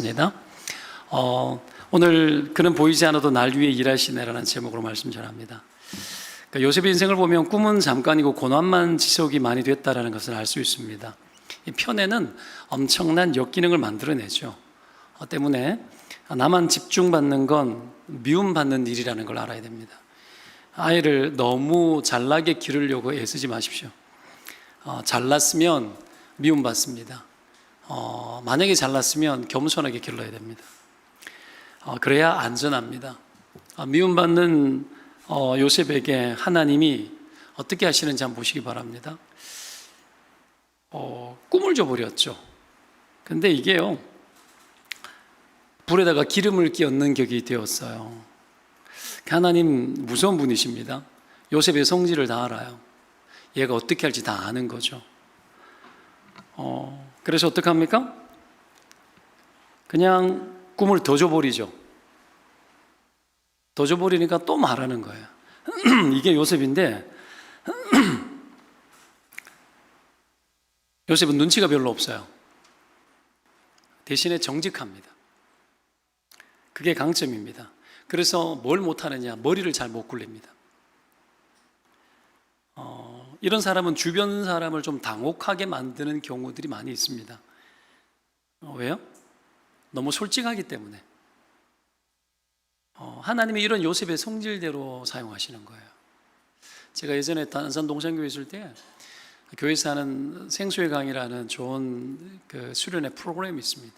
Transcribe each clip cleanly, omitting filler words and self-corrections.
입니다. 오늘 그는 보이지 않아도 날 위해 일하시네라는 제목으로 말씀 전합니다. 그러니까 요셉의 인생을 보면 꿈은 잠깐이고 고난만 지속이 많이 됐다라는 것을 알 수 있습니다. 이 편에는 엄청난 역기능을 만들어내죠. 때문에 나만 집중받는 건 미움받는 일이라는 걸 알아야 됩니다. 아이를 너무 잘나게 기르려고 애쓰지 마십시오. 잘났으면 미움받습니다. 만약에 잘났으면 겸손하게 길러야 됩니다. 그래야 안전합니다. 미움받는 요셉에게 하나님이 어떻게 하시는지 한번 보시기 바랍니다. 꿈을 줘버렸죠. 근데 이게요, 불에다가 기름을 끼얹는 격이 되었어요. 하나님 무서운 분이십니다. 요셉의 성질을 다 알아요. 얘가 어떻게 할지 다 아는 거죠. 그래서 어떡합니까? 그냥 꿈을 더 줘버리죠. 더 줘버리니까 또 말하는 거예요. 이게 요셉인데 요셉은 눈치가 별로 없어요. 대신에 정직합니다. 그게 강점입니다. 그래서 뭘 못하느냐? 머리를 잘 못 굴립니다. 이런 사람은 주변 사람을 좀 당혹하게 만드는 경우들이 많이 있습니다. 왜요? 너무 솔직하기 때문에. 하나님이 이런 요셉의 성질대로 사용하시는 거예요. 제가 예전에 단산 동산교회 있을 때 교회에서 하는 생수의 강이라는 좋은 그 수련회 프로그램이 있습니다.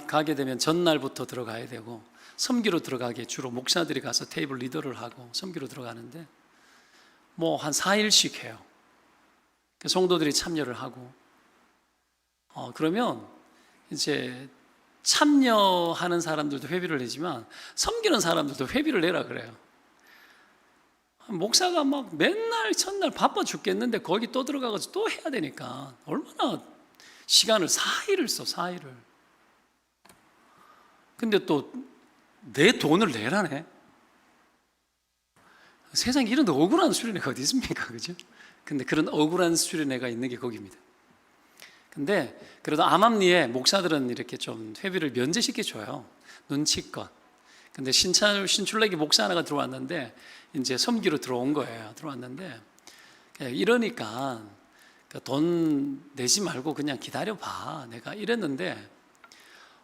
가게 되면 전날부터 들어가야 되고 섬기로 들어가기에 주로 목사들이 가서 테이블 리더를 하고 섬기로 들어가는데 뭐 한 4일씩 해요. 성도들이 참여를 하고 그러면 이제 참여하는 사람들도 회비를 내지만 섬기는 사람들도 회비를 내라 그래요. 목사가 막 맨날 첫날 바빠 죽겠는데 거기 또 들어가서 또 해야 되니까 얼마나 시간을 4일을 써, 4일을. 근데 또 내 돈을 내라네. 세상에 이런 억울한 수련회가 어디 있습니까? 그죠? 근데 그런 억울한 수련회가 있는 게 거기입니다. 근데 그래도 암암리에 목사들은 이렇게 좀 회비를 면제시켜줘요. 눈치껏. 근데 신출내기 목사 하나가 들어왔는데 이제 섬기로 들어온 거예요. 들어왔는데 이러니까 돈 내지 말고 그냥 기다려봐. 내가 이랬는데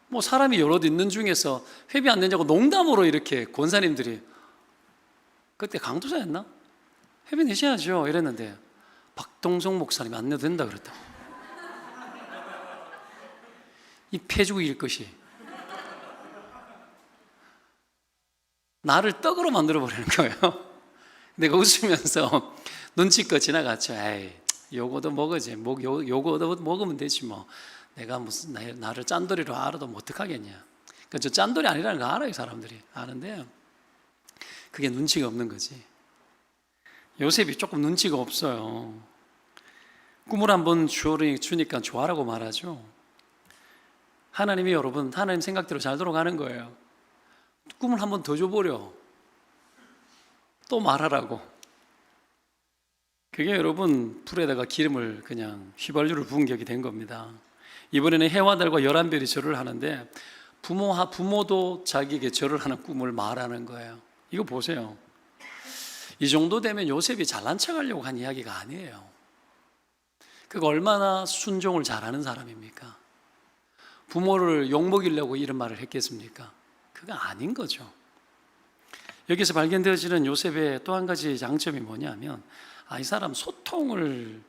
뭐 사람이 여럿 있는 중에서 회비 안 내냐고 농담으로 이렇게 권사님들이 그때 강도사였나? 회비 내셔야죠 이랬는데 박동성 목사님이 안 내도 된다 그랬다고. 이 폐죽일 것이 나를 떡으로 만들어버리는 거예요. 내가 웃으면서 눈치껏 지나갔죠. 에이, 요거도 먹어지. 요거도 먹으면 되지 뭐. 내가 무슨 나를 짠돌이로 알아도 뭐 어떡하겠냐. 그러니까 저 짠돌이 아니라는 거 알아요. 사람들이 아는데 그게 눈치가 없는 거지. 요셉이 조금 눈치가 없어요. 꿈을 한번 주니까 좋아라고 말하죠. 하나님이 여러분 하나님 생각대로 잘 돌아가는 거예요. 꿈을 한번 더 줘버려. 또 말하라고. 그게 여러분 불에다가 기름을 그냥 휘발유를 부은 격이 된 겁니다. 이번에는 해와 달과 11별이 절을 하는데 부모도 자기에게 절을 하는 꿈을 말하는 거예요. 이거 보세요. 이 정도 되면 요셉이 잘난 척하려고 한 이야기가 아니에요. 그가 얼마나 순종을 잘하는 사람입니까? 부모를 욕먹이려고 이런 말을 했겠습니까? 그거 아닌 거죠. 여기서 발견되어지는 요셉의 또 한 가지 장점이 뭐냐면 이 사람 소통을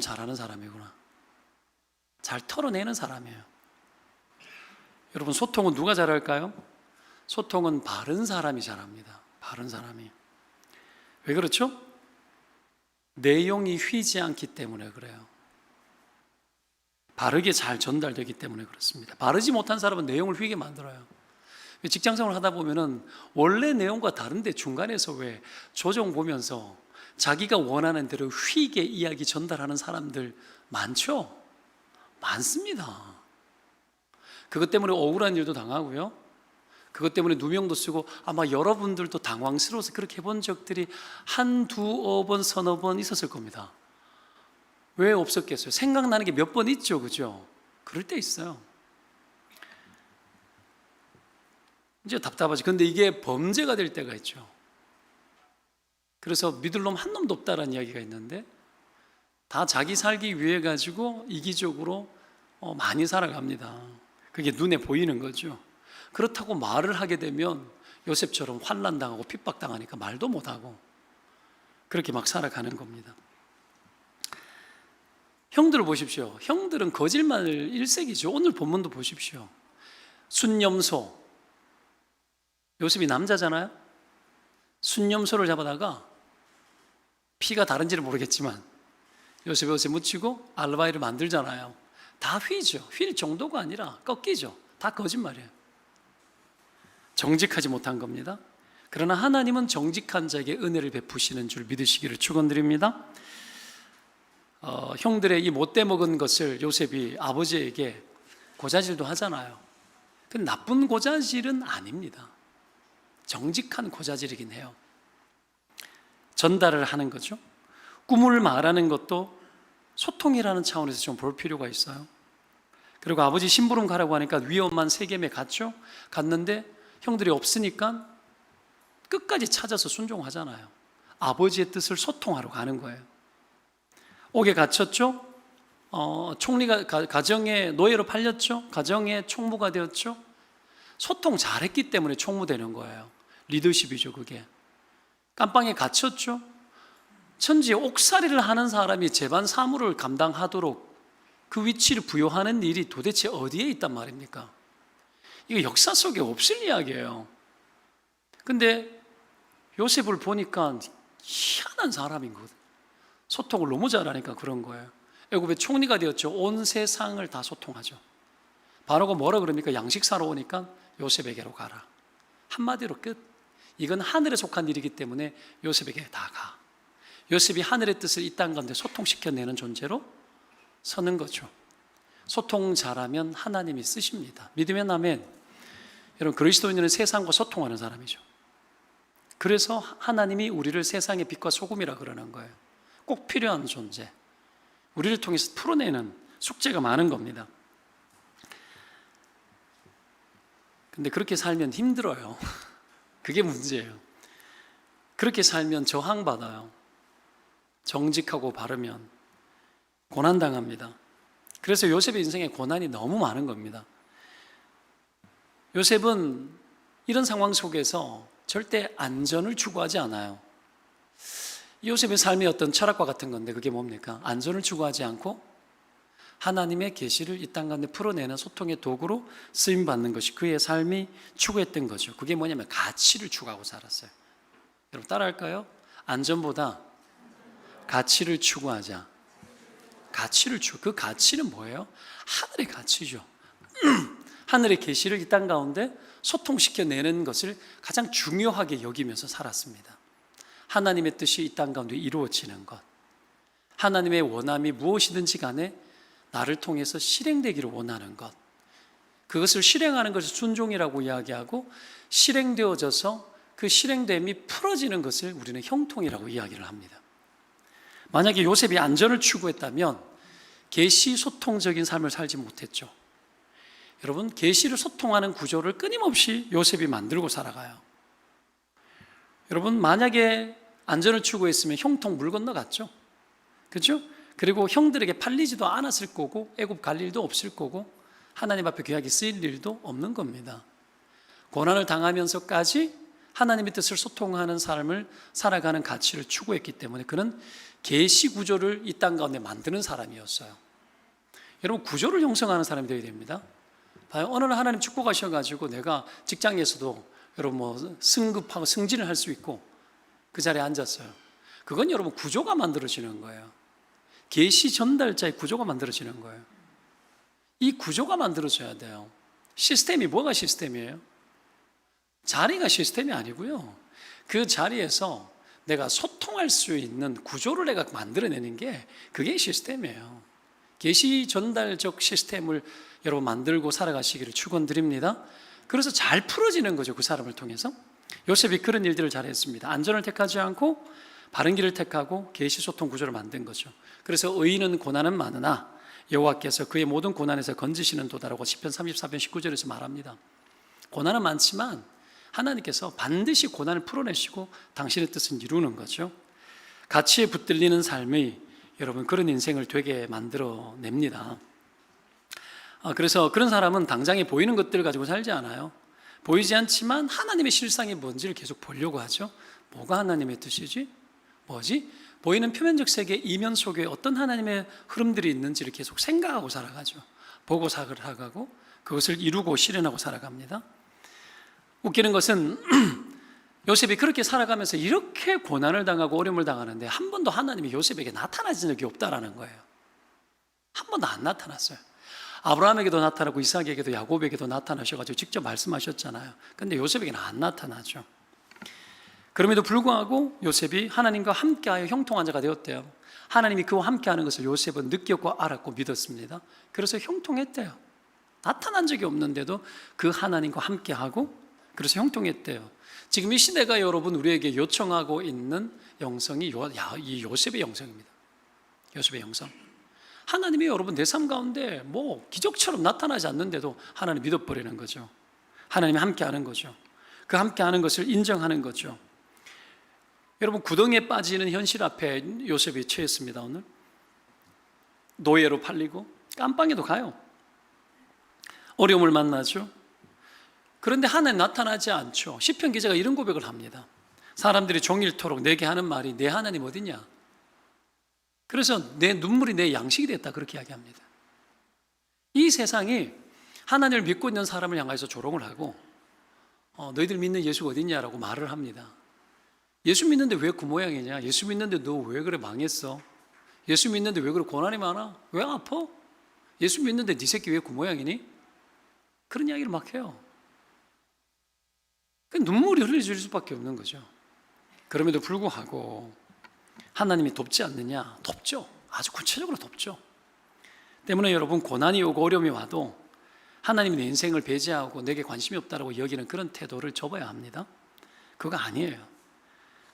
잘하는 사람이구나. 잘 털어내는 사람이에요. 여러분 소통은 누가 잘할까요? 소통은 바른 사람이 잘합니다. 바른 사람이. 왜 그렇죠? 내용이 휘지 않기 때문에 그래요. 바르게 잘 전달되기 때문에 그렇습니다. 바르지 못한 사람은 내용을 휘게 만들어요. 직장생활을 하다 보면은 원래 내용과 다른데 중간에서 왜 조정 보면서 자기가 원하는 대로 휘게 이야기 전달하는 사람들 많죠? 많습니다. 그것 때문에 억울한 일도 당하고요. 그것 때문에 누명도 쓰고 아마 여러분들도 당황스러워서 그렇게 해본 적들이 한두어 번, 서너 번 있었을 겁니다. 왜 없었겠어요? 생각나는 게 몇 번 있죠, 그죠? 그럴 때 있어요. 이제 답답하지. 근데 이게 범죄가 될 때가 있죠. 그래서 믿을 놈 한 놈도 없다라는 이야기가 있는데 다 자기 살기 위해 가지고 이기적으로 많이 살아갑니다. 그게 눈에 보이는 거죠. 그렇다고 말을 하게 되면 요셉처럼 환난당하고 핍박당하니까 말도 못하고 그렇게 막 살아가는 겁니다. 형들을 보십시오. 형들은 거짓말 일색이죠. 오늘 본문도 보십시오. 순념소, 요셉이 남자잖아요. 순념소를 잡아다가 피가 다른지는 모르겠지만 요셉이 옷에 묻히고 알바이를 만들잖아요. 다 휘죠. 휠 정도가 아니라 꺾이죠. 다 거짓말이에요. 정직하지 못한 겁니다. 그러나 하나님은 정직한 자에게 은혜를 베푸시는 줄 믿으시기를 축원드립니다. 형들의 이 못돼 먹은 것을 요셉이 아버지에게 고자질도 하잖아요. 근데 나쁜 고자질은 아닙니다. 정직한 고자질이긴 해요. 전달을 하는 거죠. 꿈을 말하는 것도 소통이라는 차원에서 좀 볼 필요가 있어요. 그리고 아버지 심부름 가라고 하니까 위험한 세겜에 갔죠. 갔는데 형들이 없으니까 끝까지 찾아서 순종하잖아요. 아버지의 뜻을 소통하러 가는 거예요. 옥에 갇혔죠. 총리가 가정의 노예로 팔렸죠. 가정의 총무가 되었죠. 소통 잘했기 때문에 총무 되는 거예요. 리더십이죠, 그게. 깜빵에 갇혔죠. 천지에 옥살이를 하는 사람이 재반 사무를 감당하도록 그 위치를 부여하는 일이 도대체 어디에 있단 말입니까? 이거 역사 속에 없을 이야기예요. 근데 요셉을 보니까 희한한 사람인 거거든요. 소통을 너무 잘하니까 그런 거예요. 애굽의 총리가 되었죠. 온 세상을 다 소통하죠. 바로가 뭐라 그럽니까? 양식 사러 오니까 요셉에게로 가라. 한마디로 끝. 이건 하늘에 속한 일이기 때문에 요셉에게 다 가. 요셉이 하늘의 뜻을 이 땅 가운데 소통시켜내는 존재로 서는 거죠. 소통 잘하면 하나님이 쓰십니다. 믿으면 아멘. 여러분, 그리스도인은 세상과 소통하는 사람이죠. 그래서 하나님이 우리를 세상의 빛과 소금이라 그러는 거예요. 꼭 필요한 존재. 우리를 통해서 풀어내는 숙제가 많은 겁니다. 근데 그렇게 살면 힘들어요. 그게 문제예요. 그렇게 살면 저항받아요. 정직하고 바르면 고난당합니다. 그래서 요셉의 인생에 고난이 너무 많은 겁니다. 요셉은 이런 상황 속에서 절대 안전을 추구하지 않아요. 요셉의 삶의 어떤 철학과 같은 건데 그게 뭡니까? 안전을 추구하지 않고 하나님의 계시를 이 땅 가운데 풀어내는 소통의 도구로 쓰임받는 것이 그의 삶이 추구했던 거죠. 그게 뭐냐면 가치를 추구하고 살았어요. 여러분 따라할까요? 안전보다 가치를 추구하자. 가치를 그 가치는 뭐예요? 하늘의 가치죠. 하늘의 계시를 이 땅 가운데 소통시켜내는 것을 가장 중요하게 여기면서 살았습니다. 하나님의 뜻이 이 땅 가운데 이루어지는 것, 하나님의 원함이 무엇이든지 간에 나를 통해서 실행되기를 원하는 것, 그것을 실행하는 것을 순종이라고 이야기하고 실행되어져서 그 실행됨이 풀어지는 것을 우리는 형통이라고 이야기를 합니다. 만약에 요셉이 안전을 추구했다면 계시 소통적인 삶을 살지 못했죠. 여러분, 계시를 소통하는 구조를 끊임없이 요셉이 만들고 살아가요. 여러분, 만약에 안전을 추구했으면 형통 물 건너갔죠. 그렇죠? 그리고 형들에게 팔리지도 않았을 거고 애굽 갈 일도 없을 거고 하나님 앞에 귀하게 쓰일 일도 없는 겁니다. 고난을 당하면서까지 하나님의 뜻을 소통하는 삶을 살아가는 가치를 추구했기 때문에 그는 계시 구조를 이 땅 가운데 만드는 사람이었어요. 여러분, 구조를 형성하는 사람이 되어야 됩니다. 어느 날 하나님 축복하셔가지고 내가 직장에서도 여러분 뭐 승급하고 승진을 할 수 있고 그 자리에 앉았어요. 그건 여러분 구조가 만들어지는 거예요. 계시 전달자의 구조가 만들어지는 거예요. 이 구조가 만들어져야 돼요. 시스템이 뭐가 시스템이에요? 자리가 시스템이 아니고요. 그 자리에서 내가 소통할 수 있는 구조를 내가 만들어내는 게 그게 시스템이에요. 계시 전달적 시스템을 여러분 만들고 살아가시기를 축원드립니다. 그래서 잘 풀어지는 거죠. 그 사람을 통해서. 요셉이 그런 일들을 잘했습니다. 안전을 택하지 않고 바른 길을 택하고 계시 소통 구조를 만든 거죠. 그래서 의인은 고난은 많으나 여호와께서 그의 모든 고난에서 건지시는 도다라고 시편 34편 19절에서 말합니다. 고난은 많지만 하나님께서 반드시 고난을 풀어내시고 당신의 뜻은 이루는 거죠. 가치에 붙들리는 삶이 여러분 그런 인생을 되게 만들어냅니다. 그래서 그런 사람은 당장에 보이는 것들을 가지고 살지 않아요. 보이지 않지만 하나님의 실상이 뭔지를 계속 보려고 하죠. 뭐가 하나님의 뜻이지? 뭐지? 보이는 표면적 세계 이면 속에 어떤 하나님의 흐름들이 있는지를 계속 생각하고 살아가죠. 보고 살아가고 그것을 이루고 실현하고 살아갑니다. 웃기는 것은 요셉이 그렇게 살아가면서 이렇게 고난을 당하고 어려움을 당하는데 한 번도 하나님이 요셉에게 나타나진 적이 없다라는 거예요. 한 번도 안 나타났어요. 아브라함에게도 나타나고 이삭에게도 야곱에게도 나타나셔가지고 직접 말씀하셨잖아요. 근데 요셉에게는 안 나타나죠. 그럼에도 불구하고 요셉이 하나님과 함께하여 형통한 자가 되었대요. 하나님이 그와 함께하는 것을 요셉은 느꼈고 알았고 믿었습니다. 그래서 형통했대요. 나타난 적이 없는데도 그 하나님과 함께하고 그래서 형통했대요. 지금 이 시대가 여러분 우리에게 요청하고 있는 영성이 이 요셉의 영성입니다. 요셉의 영성. 하나님이 여러분 내 삶 가운데 뭐 기적처럼 나타나지 않는데도 하나님 믿어버리는 거죠. 하나님이 함께하는 거죠. 그 함께하는 것을 인정하는 거죠. 여러분 구덩이에 빠지는 현실 앞에 요셉이 처했습니다. 오늘 노예로 팔리고 깜빵에도 가요. 어려움을 만나죠. 그런데 하나님 나타나지 않죠. 시편 기자가 이런 고백을 합니다. 사람들이 종일토록 내게 하는 말이 내 하나님 어디냐? 그래서 내 눈물이 내 양식이 됐다 그렇게 이야기합니다. 이 세상이 하나님을 믿고 있는 사람을 향해서 조롱을 하고 너희들 믿는 예수가 어딨냐라고 말을 합니다. 예수 믿는데 왜 그 모양이냐? 예수 믿는데 너 왜 그래 망했어? 예수 믿는데 왜 그래 고난이 많아? 왜 아파? 예수 믿는데 네 새끼 왜 그 모양이니? 그런 이야기를 막 해요. 눈물이 흘려질 수밖에 없는 거죠. 그럼에도 불구하고 하나님이 돕지 않느냐? 돕죠. 아주 구체적으로 돕죠. 때문에 여러분 고난이 오고 어려움이 와도 하나님이 내 인생을 배제하고 내게 관심이 없다고 여기는 그런 태도를 접어야 합니다. 그거 아니에요.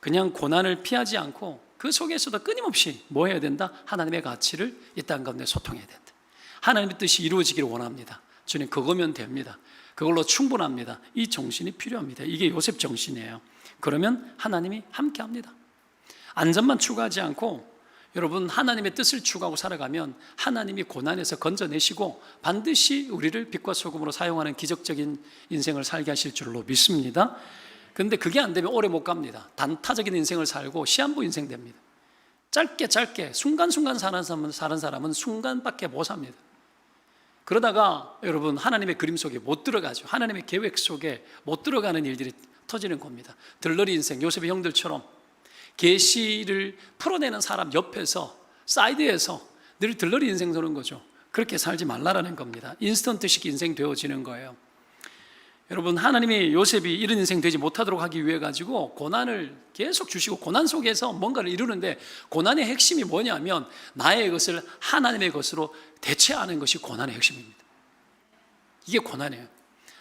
그냥 고난을 피하지 않고 그 속에서도 끊임없이 뭐 해야 된다? 하나님의 가치를 이 땅 가운데 소통해야 된다. 하나님의 뜻이 이루어지기를 원합니다. 주님 그거면 됩니다. 그걸로 충분합니다. 이 정신이 필요합니다. 이게 요셉 정신이에요. 그러면 하나님이 함께합니다. 안전만 추구하지 않고 여러분 하나님의 뜻을 추구하고 살아가면 하나님이 고난에서 건져내시고 반드시 우리를 빛과 소금으로 사용하는 기적적인 인생을 살게 하실 줄로 믿습니다. 그런데 그게 안 되면 오래 못 갑니다. 단타적인 인생을 살고 시한부 인생 됩니다. 짧게 순간순간 사는 사람은 순간밖에 못 삽니다. 그러다가 여러분 하나님의 그림 속에 못 들어가죠. 하나님의 계획 속에 못 들어가는 일들이 터지는 겁니다. 들러리 인생, 요셉의 형들처럼 계시를 풀어내는 사람 옆에서 사이드에서 늘 들러리 인생 도는 거죠. 그렇게 살지 말라라는 겁니다. 인스턴트식 인생 되어지는 거예요. 여러분 하나님이 요셉이 이런 인생 되지 못하도록 하기 위해 가지고 고난을 계속 주시고 고난 속에서 뭔가를 이루는데 고난의 핵심이 뭐냐면 나의 것을 하나님의 것으로 대체하는 것이 고난의 핵심입니다. 이게 고난이에요.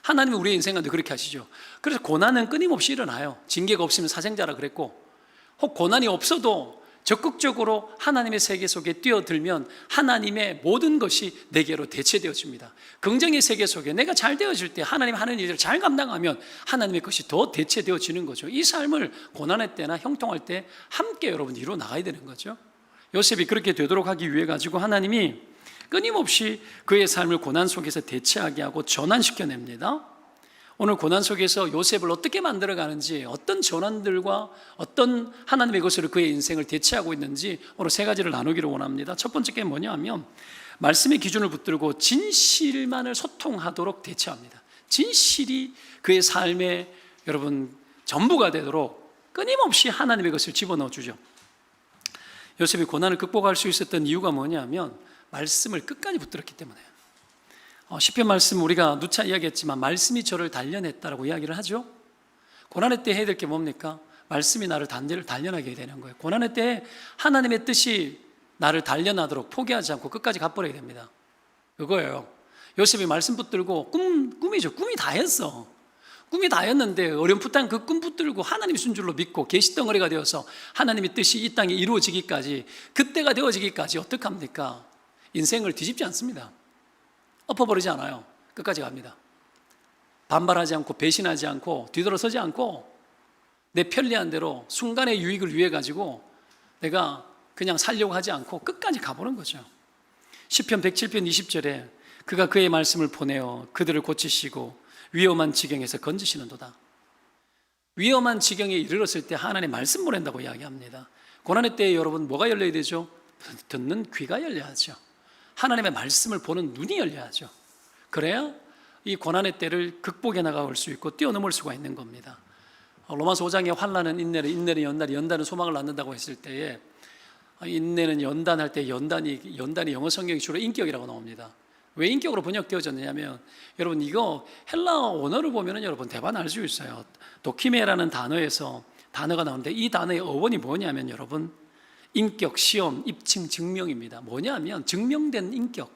하나님이 우리의 인생 가운데 그렇게 하시죠. 그래서 고난은 끊임없이 일어나요. 징계가 없으면 사생자라 그랬고 혹 고난이 없어도 적극적으로 하나님의 세계 속에 뛰어들면 하나님의 모든 것이 내게로 대체되어집니다. 긍정의 세계 속에 내가 잘 되어질 때 하나님 하는 일을 잘 감당하면 하나님의 것이 더 대체되어지는 거죠. 이 삶을 고난의 때나 형통할 때 함께 여러분 이루어 나가야 되는 거죠. 요셉이 그렇게 되도록 하기 위해 가지고 하나님이 끊임없이 그의 삶을 고난 속에서 대체하게 하고 전환시켜냅니다. 오늘 고난 속에서 요셉을 어떻게 만들어가는지 어떤 전환들과 어떤 하나님의 것으로 그의 인생을 대체하고 있는지 오늘 세 가지를 나누기를 원합니다. 첫 번째 게 뭐냐 하면 말씀의 기준을 붙들고 진실만을 소통하도록 대체합니다. 진실이 그의 삶의 여러분 전부가 되도록 끊임없이 하나님의 것을 집어넣어 주죠. 요셉이 고난을 극복할 수 있었던 이유가 뭐냐면 말씀을 끝까지 붙들었기 때문에요. 시편 말씀 우리가 누차 이야기했지만 말씀이 저를 단련했다라고 이야기를 하죠. 고난의 때 해야 될 게 뭡니까? 말씀이 나를 단련하게 되는 거예요. 고난의 때 하나님의 뜻이 나를 단련하도록 포기하지 않고 끝까지 갚아야 됩니다. 그거예요. 요셉이 말씀 붙들고 꿈이죠. 꿈이 다 했어. 꿈이 다 했는데 어렴풋한 그 꿈 붙들고 하나님이 순줄로 믿고 계시덩어리가 되어서 하나님의 뜻이 이 땅에 이루어지기까지 그때가 되어지기까지 어떡합니까? 인생을 뒤집지 않습니다. 엎어버리지 않아요. 끝까지 갑니다. 반발하지 않고 배신하지 않고 뒤돌아서지 않고 내 편리한 대로 순간의 유익을 위해 가지고 내가 그냥 살려고 하지 않고 끝까지 가보는 거죠. 시편 107편 20절에 그가 그의 말씀을 보내어 그들을 고치시고 위험한 지경에서 건지시는도다. 위험한 지경에 이르렀을 때 하나님의 말씀 보낸다고 이야기합니다. 고난의 때에 여러분 뭐가 열려야 되죠? 듣는 귀가 열려야죠. 하나님의 말씀을 보는 눈이 열려야죠. 그래야 이 고난의 때를 극복해 나갈 수 있고 뛰어넘을 수가 있는 겁니다. 로마서 5장에 환난은 인내를, 인내는 연단이, 연단은 소망을 낳는다고 했을 때에 인내는 연단할 때 연단이 영어 성경이 주로 인격이라고 나옵니다. 왜 인격으로 번역되어졌느냐면 여러분 이거 헬라어 원어를 보면은 여러분 대반 알 수 있어요. 도키메라는 단어에서 단어가 나오는데 이 단어의 어원이 뭐냐면 여러분 인격, 시험, 입증, 증명입니다. 뭐냐면 증명된 인격.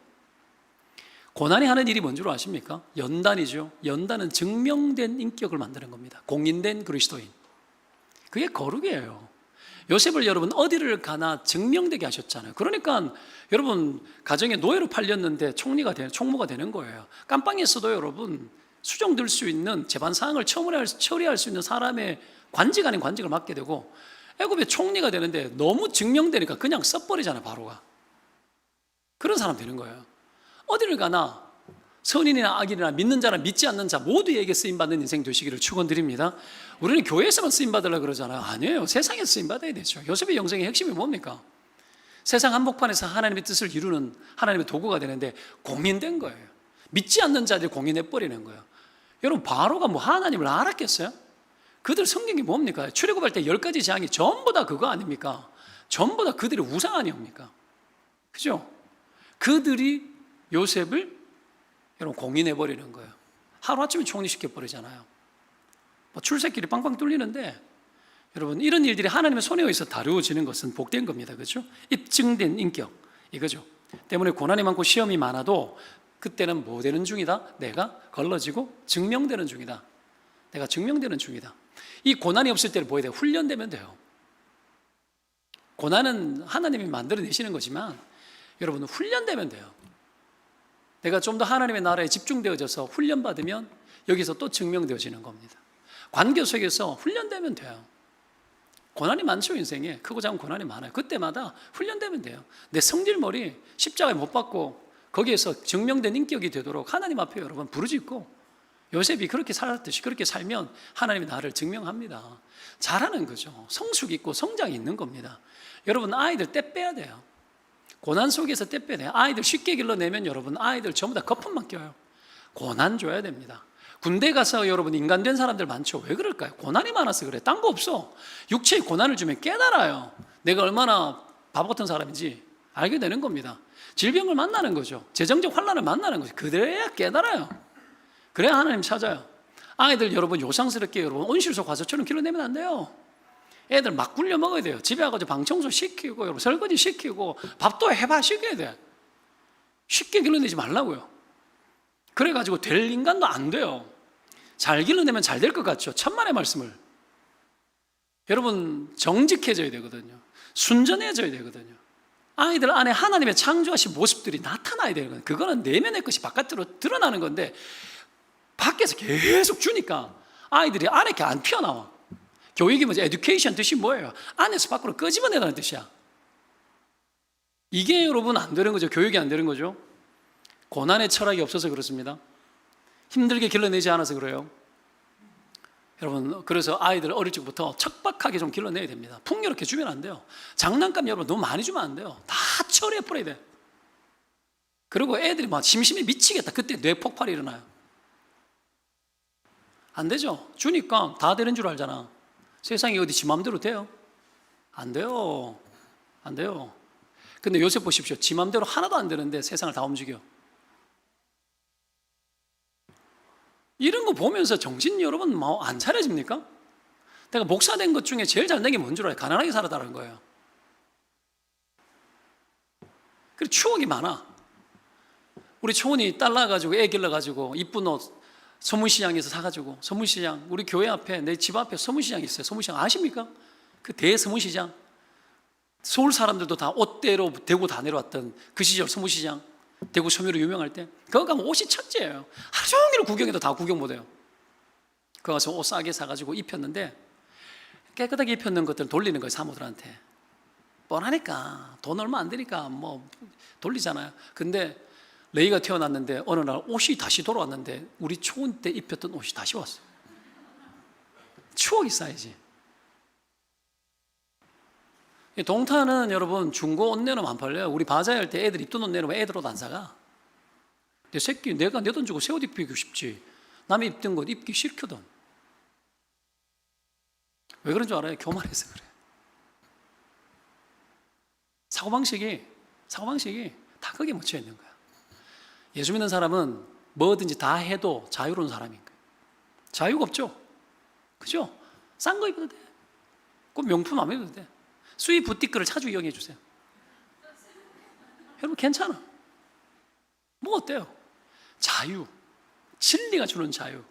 고난이 하는 일이 뭔 줄 아십니까? 연단이죠. 연단은 증명된 인격을 만드는 겁니다. 공인된 그리스도인. 그게 거룩이에요. 요셉을 여러분 어디를 가나 증명되게 하셨잖아요. 그러니까 여러분 가정에 노예로 팔렸는데 총무가 되는 거예요. 깜빵에서도 여러분 수정될 수 있는 재반 사항을 처리할 수 있는 사람의 관직 아닌 관직을 맡게 되고 애굽의 총리가 되는데 너무 증명되니까 그냥 써버리잖아요. 바로가. 그런 사람 되는 거예요. 어디를 가나 선인이나 악인이나 믿는 자나 믿지 않는 자 모두에게 쓰임받는 인생 되시기를 축원드립니다. 우리는 교회에서만 쓰임받으려고 그러잖아요. 아니에요. 세상에 쓰임받아야 되죠. 요셉의 영생의 핵심이 뭡니까? 세상 한복판에서 하나님의 뜻을 이루는 하나님의 도구가 되는데 공인된 거예요. 믿지 않는 자들이 공인해버리는 거예요. 여러분 바로가 뭐 하나님을 알았겠어요? 그들 성경이 뭡니까? 출애굽할 때 10가지 재앙이 전부 다 그거 아닙니까? 전부 다 그들의 우상 아니옵니까? 그죠? 그들이 요셉을 여러분 공인해버리는 거예요. 하루아침에 총리시켜버리잖아요. 뭐 출세길이 빵빵 뚫리는데 여러분 이런 일들이 하나님의 손에 의해서 다루어지는 것은 복된 겁니다. 그렇죠? 입증된 인격 이거죠. 때문에 고난이 많고 시험이 많아도 그때는 뭐 되는 중이다? 내가 걸러지고 증명되는 중이다. 내가 증명되는 중이다. 이 고난이 없을 때를 뭐야 돼요? 훈련되면 돼요. 고난은 하나님이 만들어내시는 거지만 여러분 훈련되면 돼요. 내가 좀 더 하나님의 나라에 집중되어져서 훈련받으면 여기서 또 증명되어지는 겁니다. 관계 속에서 훈련되면 돼요. 고난이 많죠. 인생에 크고 작은 고난이 많아요. 그때마다 훈련되면 돼요. 내 성질머리 십자가에 못 박고 거기에서 증명된 인격이 되도록 하나님 앞에 여러분 부르짖고 요셉이 그렇게 살았듯이 그렇게 살면 하나님이 나를 증명합니다. 잘하는 거죠. 성숙 있고 성장이 있는 겁니다. 여러분 아이들 때 빼야 돼요. 고난 속에서 때 빼야 돼요. 아이들 쉽게 길러내면 여러분 아이들 전부 다 거품만 껴요. 고난 줘야 됩니다. 군대 가서 여러분 인간된 사람들 많죠. 왜 그럴까요? 고난이 많아서 그래. 딴 거 없어. 육체의 고난을 주면 깨달아요. 내가 얼마나 바보 같은 사람인지 알게 되는 겁니다. 질병을 만나는 거죠. 재정적 환난을 만나는 거죠. 그래야 깨달아요. 그래야 하나님 찾아요. 아이들 여러분 요상스럽게 여러분 온실속 과서처럼 길러내면 안 돼요. 애들 막 굴려 먹어야 돼요. 집에 와가지고 방청소 시키고 여러분 설거지 시키고 밥도 해봐 시켜야 돼. 쉽게 길러내지 말라고요. 그래가지고 될 인간도 안 돼요. 잘 길러내면 잘 될 것 같죠. 천만의 말씀을. 여러분 정직해져야 되거든요. 순전해져야 되거든요. 아이들 안에 하나님의 창조하신 모습들이 나타나야 되거든요. 그거는 내면의 것이 바깥으로 드러나는 건데 밖에서 계속 주니까 아이들이 안에 이렇게 안 튀어나와. 교육이 뭐지? 에듀케이션 뜻이 뭐예요? 안에서 밖으로 끄집어내라는 뜻이야. 이게 여러분 안 되는 거죠. 교육이 안 되는 거죠. 고난의 철학이 없어서 그렇습니다. 힘들게 길러내지 않아서 그래요. 여러분 그래서 아이들 어릴 적부터 척박하게 좀 길러내야 됩니다. 풍요롭게 주면 안 돼요. 장난감 여러분 너무 많이 주면 안 돼요. 다 처리해버려야 돼. 그리고 애들이 막 심심해 미치겠다. 그때 뇌 폭발이 일어나요. 안 되죠. 주니까 다 되는 줄 알잖아. 세상이 어디 지 맘대로 돼요? 안 돼요. 안 돼요. 근데 요셉 보십시오. 지 맘대로 하나도 안 되는데 세상을 다 움직여. 이런 거 보면서 정신 여러분 뭐 안 차려집니까? 내가 목사 된 것 중에 제일 잘된 게 뭔 줄 알아요? 가난하게 살았다는 거예요. 그리고 추억이 많아. 우리 초원이 딸 낳아가지고 애 길러가지고 이쁜 옷 서문시장에서 사가지고 서문시장 우리 교회 앞에 내 집 앞에 서문시장이 있어요. 서문시장 아십니까? 그 대서문시장 서울 사람들도 다 옷대로 대구 다 내려왔던 그 시절 서무시장, 대구 소묘로 유명할 때 거기 가면 옷이 천지예요. 하루 종일 구경해도 다 구경 못해요. 거기 가서 옷 싸게 사가지고 입혔는데 깨끗하게 입혔는 것들은 돌리는 거예요. 사모들한테. 뻔하니까 돈 얼마 안 되니까 뭐 돌리잖아요. 근데 레이가 태어났는데 어느 날 옷이 다시 돌아왔는데 우리 초원 때 입혔던 옷이 다시 왔어요. 추억이 쌓이지. 동탄은 여러분 중고 옷 내놓으면 안 팔려요. 우리 바자회 할 때 애들 입던 옷 내놓으면 애들 옷 안 사가. 내 새끼 내가 내 돈 주고 새 옷 입히고 싶지 남이 입던 것 입기 싫거든. 왜 그런 줄 알아요? 교만해서 그래. 사고방식이 다 거기에 묻혀 있는 거야. 예수 믿는 사람은 뭐든지 다 해도 자유로운 사람인 거예요. 자유가 없죠? 그죠? 싼 거 입어도 돼. 꼭 명품 안 입어도 돼. 수입 부티크를 자주 이용해 주세요. 여러분 괜찮아. 뭐 어때요? 자유, 진리가 주는 자유,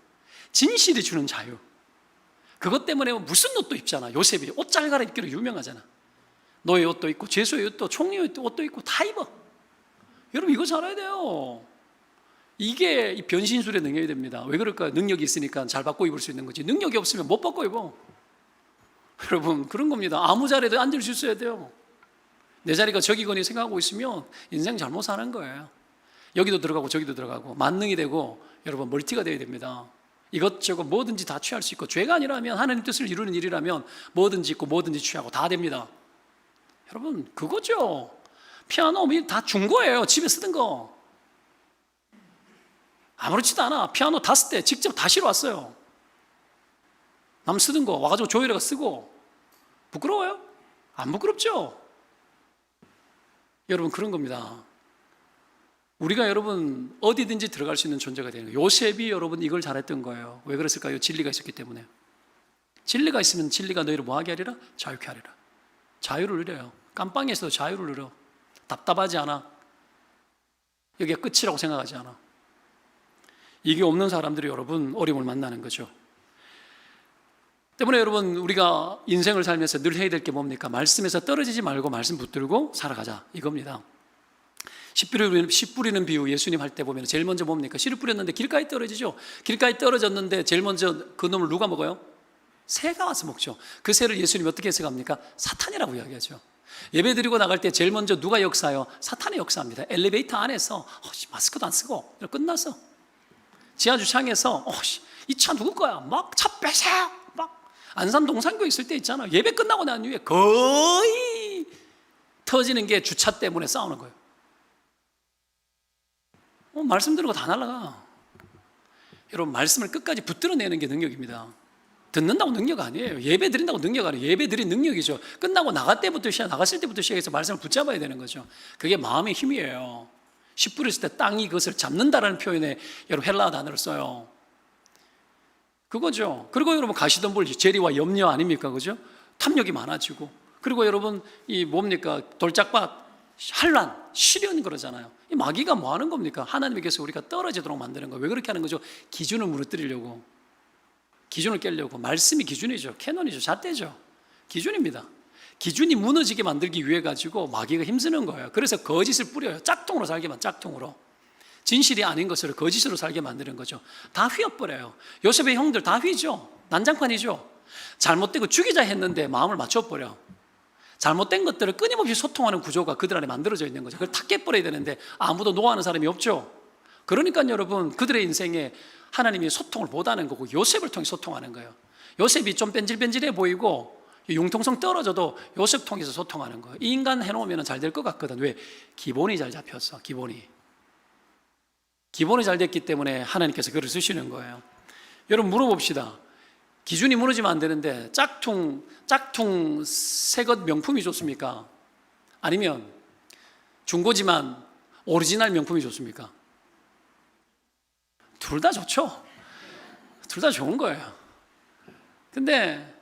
진실이 주는 자유. 그것 때문에 무슨 옷도 입잖아. 요셉이 옷 잘 갈아입기로 유명하잖아. 노예 옷도 입고 제수의 옷도 총리 옷도 입고 다 입어. 여러분 이거 잘 알아야 돼요. 이게 이 변신술의 능력이 됩니다. 왜 그럴까요? 능력이 있으니까 잘 바꿔 입을 수 있는 거지. 능력이 없으면 못 바꿔 입어. 여러분 그런 겁니다. 아무 자리에도 앉을 수 있어야 돼요. 내 자리가 저기거니 생각하고 있으면 인생 잘못 사는 거예요. 여기도 들어가고 저기도 들어가고 만능이 되고 여러분 멀티가 되어야 됩니다. 이것저것 뭐든지 다 취할 수 있고 죄가 아니라면 하나님 뜻을 이루는 일이라면 뭐든지 있고 뭐든지 취하고 다 됩니다. 여러분 그거죠. 피아노 다 중고예요. 집에 쓰던 거 아무렇지도 않아. 피아노 다 쓸 때 직접 다 실어 왔어요. 남 쓰던 거 와가지고 조율해가 쓰고. 부끄러워요? 안 부끄럽죠? 여러분 그런 겁니다. 우리가 여러분 어디든지 들어갈 수 있는 존재가 되는 거예요. 요셉이 여러분 이걸 잘했던 거예요. 왜 그랬을까요? 진리가 있었기 때문에. 진리가 있으면 진리가 너희를 뭐하게 하리라? 자유케 하리라. 자유를 누려요. 깜빵에서도 자유를 누려. 답답하지 않아. 여기가 끝이라고 생각하지 않아. 이게 없는 사람들이 여러분 어려움을 만나는 거죠. 때문에 여러분 우리가 인생을 살면서 늘 해야 될 게 뭡니까? 말씀에서 떨어지지 말고 말씀 붙들고 살아가자 이겁니다. 씨 뿌리는 비유 예수님 할 때 보면 제일 먼저 뭡니까? 씨를 뿌렸는데 길가에 떨어지죠. 길가에 떨어졌는데 제일 먼저 그 놈을 누가 먹어요? 새가 와서 먹죠. 그 새를 예수님이 어떻게 해석합니까? 사탄이라고 이야기하죠. 예배 드리고 나갈 때 제일 먼저 누가 역사해요? 사탄이 역사합니다. 엘리베이터 안에서 마스크도 안 쓰고 끝났어. 지하주차장에서 이 차 누구 거야? 막 차 빼세요. 막 안산 동산교회 있을 때 있잖아. 예배 끝나고 난 이후에 거의 터지는 게 주차 때문에 싸우는 거예요. 말씀 들은 거 다 날라가. 여러분 말씀을 끝까지 붙들어내는 게 능력입니다. 듣는다고 능력 아니에요. 예배 드린다고 능력 아니에요. 예배 드린 능력이죠. 끝나고 나갔을 때부터 시작해서 말씀을 붙잡아야 되는 거죠. 그게 마음의 힘이에요. 씨 뿌렸을 때 땅이 그것을 잡는다라는 표현에 여러분 헬라어 단어를 써요. 그거죠. 그리고 여러분 가시던 불 재리와 염려 아닙니까? 그죠? 탐욕이 많아지고. 그리고 여러분 이 뭡니까? 돌짝밭 환란, 시련 그러잖아요. 이 마귀가 뭐 하는 겁니까? 하나님께서 우리가 떨어지도록 만드는 거예요. 왜 그렇게 하는 거죠? 기준을 무너뜨리려고. 기준을 깨려고. 말씀이 기준이죠. 캐논이죠. 잣대죠. 기준입니다. 기준이 무너지게 만들기 위해 가지고 마귀가 힘쓰는 거예요. 그래서 거짓을 뿌려요. 짝퉁으로 짝퉁으로. 진실이 아닌 것을 거짓으로 살게 만드는 거죠. 다 휘어버려요. 요셉의 형들 다 휘죠. 난장판이죠. 잘못되고 죽이자 했는데 마음을 맞춰버려. 잘못된 것들을 끊임없이 소통하는 구조가 그들 안에 만들어져 있는 거죠. 그걸 다 깨버려야 되는데 아무도 노하는 사람이 없죠. 그러니까 여러분 그들의 인생에 하나님이 소통을 못하는 거고 요셉을 통해 소통하는 거예요. 요셉이 좀 뺀질뺀질해 보이고 융통성 떨어져도 요셉 통해서 소통하는 거예요. 이 인간 해놓으면 잘 될 것 같거든. 왜? 기본이 잘 잡혔어. 기본이 잘 됐기 때문에 하나님께서 그를 쓰시는 거예요. 여러분 물어봅시다. 기준이 무너지면 안 되는데 짝퉁 새것 명품이 좋습니까? 아니면 중고지만 오리지널 명품이 좋습니까? 둘 다 좋죠. 둘 다 좋은 거예요. 근데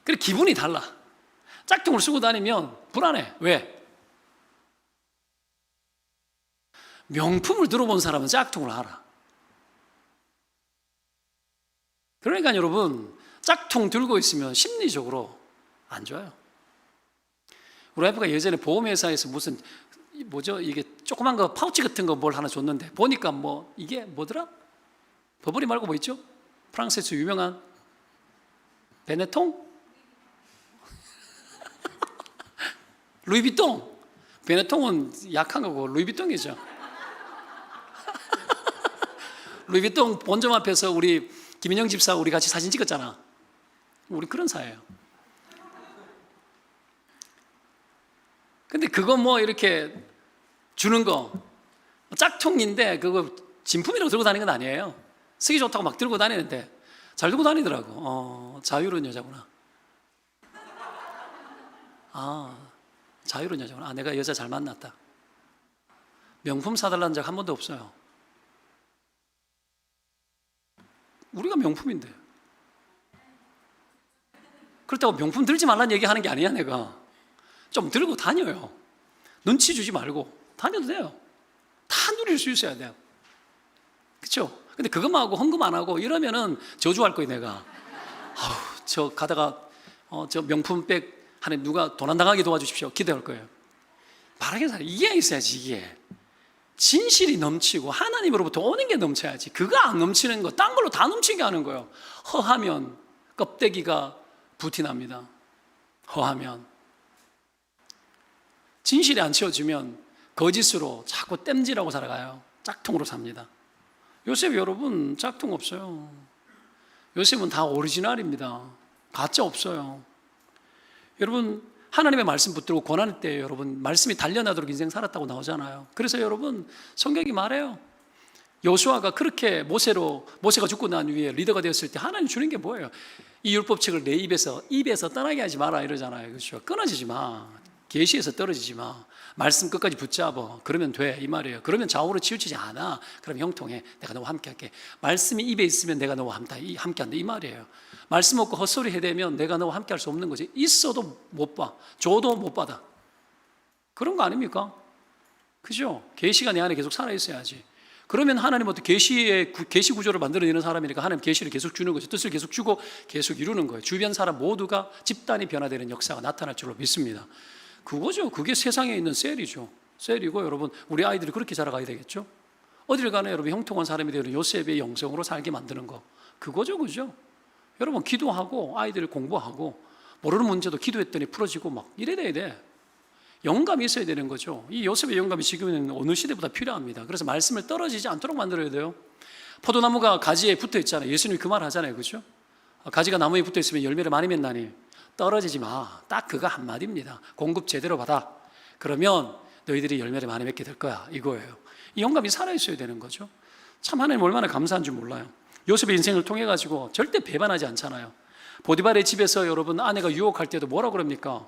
그래 기분이 달라. 짝퉁을 쓰고 다니면 불안해. 왜? 명품을 들어본 사람은 짝퉁을 알아. 그러니까 여러분 짝퉁 들고 있으면 심리적으로 안 좋아요. 우리 와이프가 예전에 보험회사에서 무슨 뭐죠? 이게 조그만 거 파우치 같은 거 뭘 하나 줬는데 보니까 뭐 이게 뭐더라? 버버리 말고 뭐 있죠? 프랑스에서 유명한 베네통? 루이비통. 베네통은 약한 거고 루이비통이죠. 루이비통 본점 앞에서 우리 김인영 집사 우리 같이 사진 찍었잖아. 우리 그런 사이예요. 근데 그거 뭐 이렇게 주는 거 짝퉁인데 그거 진품이라고 들고 다니는 건 아니에요. 쓰기 좋다고 막 들고 다니는데 잘 들고 다니더라고. 자유로운 여자구나. 자유로운 여자구나. 내가 여자 잘 만났다. 명품 사달라는 적 한 번도 없어요. 우리가 명품인데. 그렇다고 명품 들지 말라는 얘기 하는 게 아니야, 내가. 좀 들고 다녀요. 눈치 주지 말고 다녀도 돼요. 다 누릴 수 있어야 돼요. 그렇죠? 근데 그것만 하고 헌금 안 하고 이러면은 저주할 거예요, 내가. 저 가다가 저 명품백 안에 누가 돈 안 당하게 도와주십시오. 기도할 거예요. 말하기 전에 이게 있어야지. 이게 진실이 넘치고 하나님으로부터 오는 게 넘쳐야지. 그거 안 넘치는 거 딴 걸로 다 넘치게 하는 거예요. 허하면 껍데기가 부티납니다. 허하면 진실이 안 채워지면 거짓으로 자꾸 땜질하고 살아가요. 짝퉁으로 삽니다. 요셉 여러분 짝퉁 없어요. 요셉은 다 오리지널입니다. 가짜 없어요. 여러분 하나님의 말씀 붙들고 고난할 때 여러분 말씀이 단련하도록 인생 살았다고 나오잖아요. 그래서 여러분 성경이 말해요. 여호수아가 그렇게 모세가 죽고 난 후에 리더가 되었을 때 하나님 주는 게 뭐예요? 이 율법책을 내 입에서 떠나게 하지 마라 이러잖아요. 그렇죠? 끊어지지 마. 계시에서 떨어지지 마. 말씀 끝까지 붙잡아. 그러면 돼 이 말이에요. 그러면 좌우로 치우치지 않아. 그럼 형통해. 내가 너와 함께 할게. 말씀이 입에 있으면 내가 너와 함께 한다 이 말이에요. 말씀 없고 헛소리 해대면 내가 너와 함께 할 수 없는 거지. 있어도 못 봐. 줘도 못 받아. 그런 거 아닙니까? 그죠? 계시가 내 안에 계속 살아 있어야지. 그러면 하나님 어떻게 계시 구조를 만들어내는 사람이니까 하나님 계시를 계속 주는 거죠. 뜻을 계속 주고 계속 이루는 거예요. 주변 사람 모두가 집단이 변화되는 역사가 나타날 줄로 믿습니다. 그거죠. 그게 세상에 있는 셀이죠. 셀이고 여러분 우리 아이들이 그렇게 자라가야 되겠죠. 어딜 가나 여러분 형통한 사람이 되는 요셉의 영성으로 살게 만드는 거 그거죠. 그죠? 여러분 기도하고 아이들 공부하고 모르는 문제도 기도했더니 풀어지고 막 이래야 돼. 영감이 있어야 되는 거죠. 이 요셉의 영감이 지금은 어느 시대보다 필요합니다. 그래서 말씀을 떨어지지 않도록 만들어야 돼요. 포도나무가 가지에 붙어 있잖아요. 예수님이 그 말 하잖아요. 그죠? 가지가 나무에 붙어 있으면 열매를 많이 맺나니 떨어지지 마. 딱 그거 한마디입니다. 공급 제대로 받아. 그러면 너희들이 열매를 많이 맺게 될 거야. 이거예요. 이 영감이 살아있어야 되는 거죠. 참 하나님 얼마나 감사한 줄 몰라요. 요셉의 인생을 통해 가지고 절대 배반하지 않잖아요. 보디발의 집에서 여러분 아내가 유혹할 때도 뭐라고 그럽니까?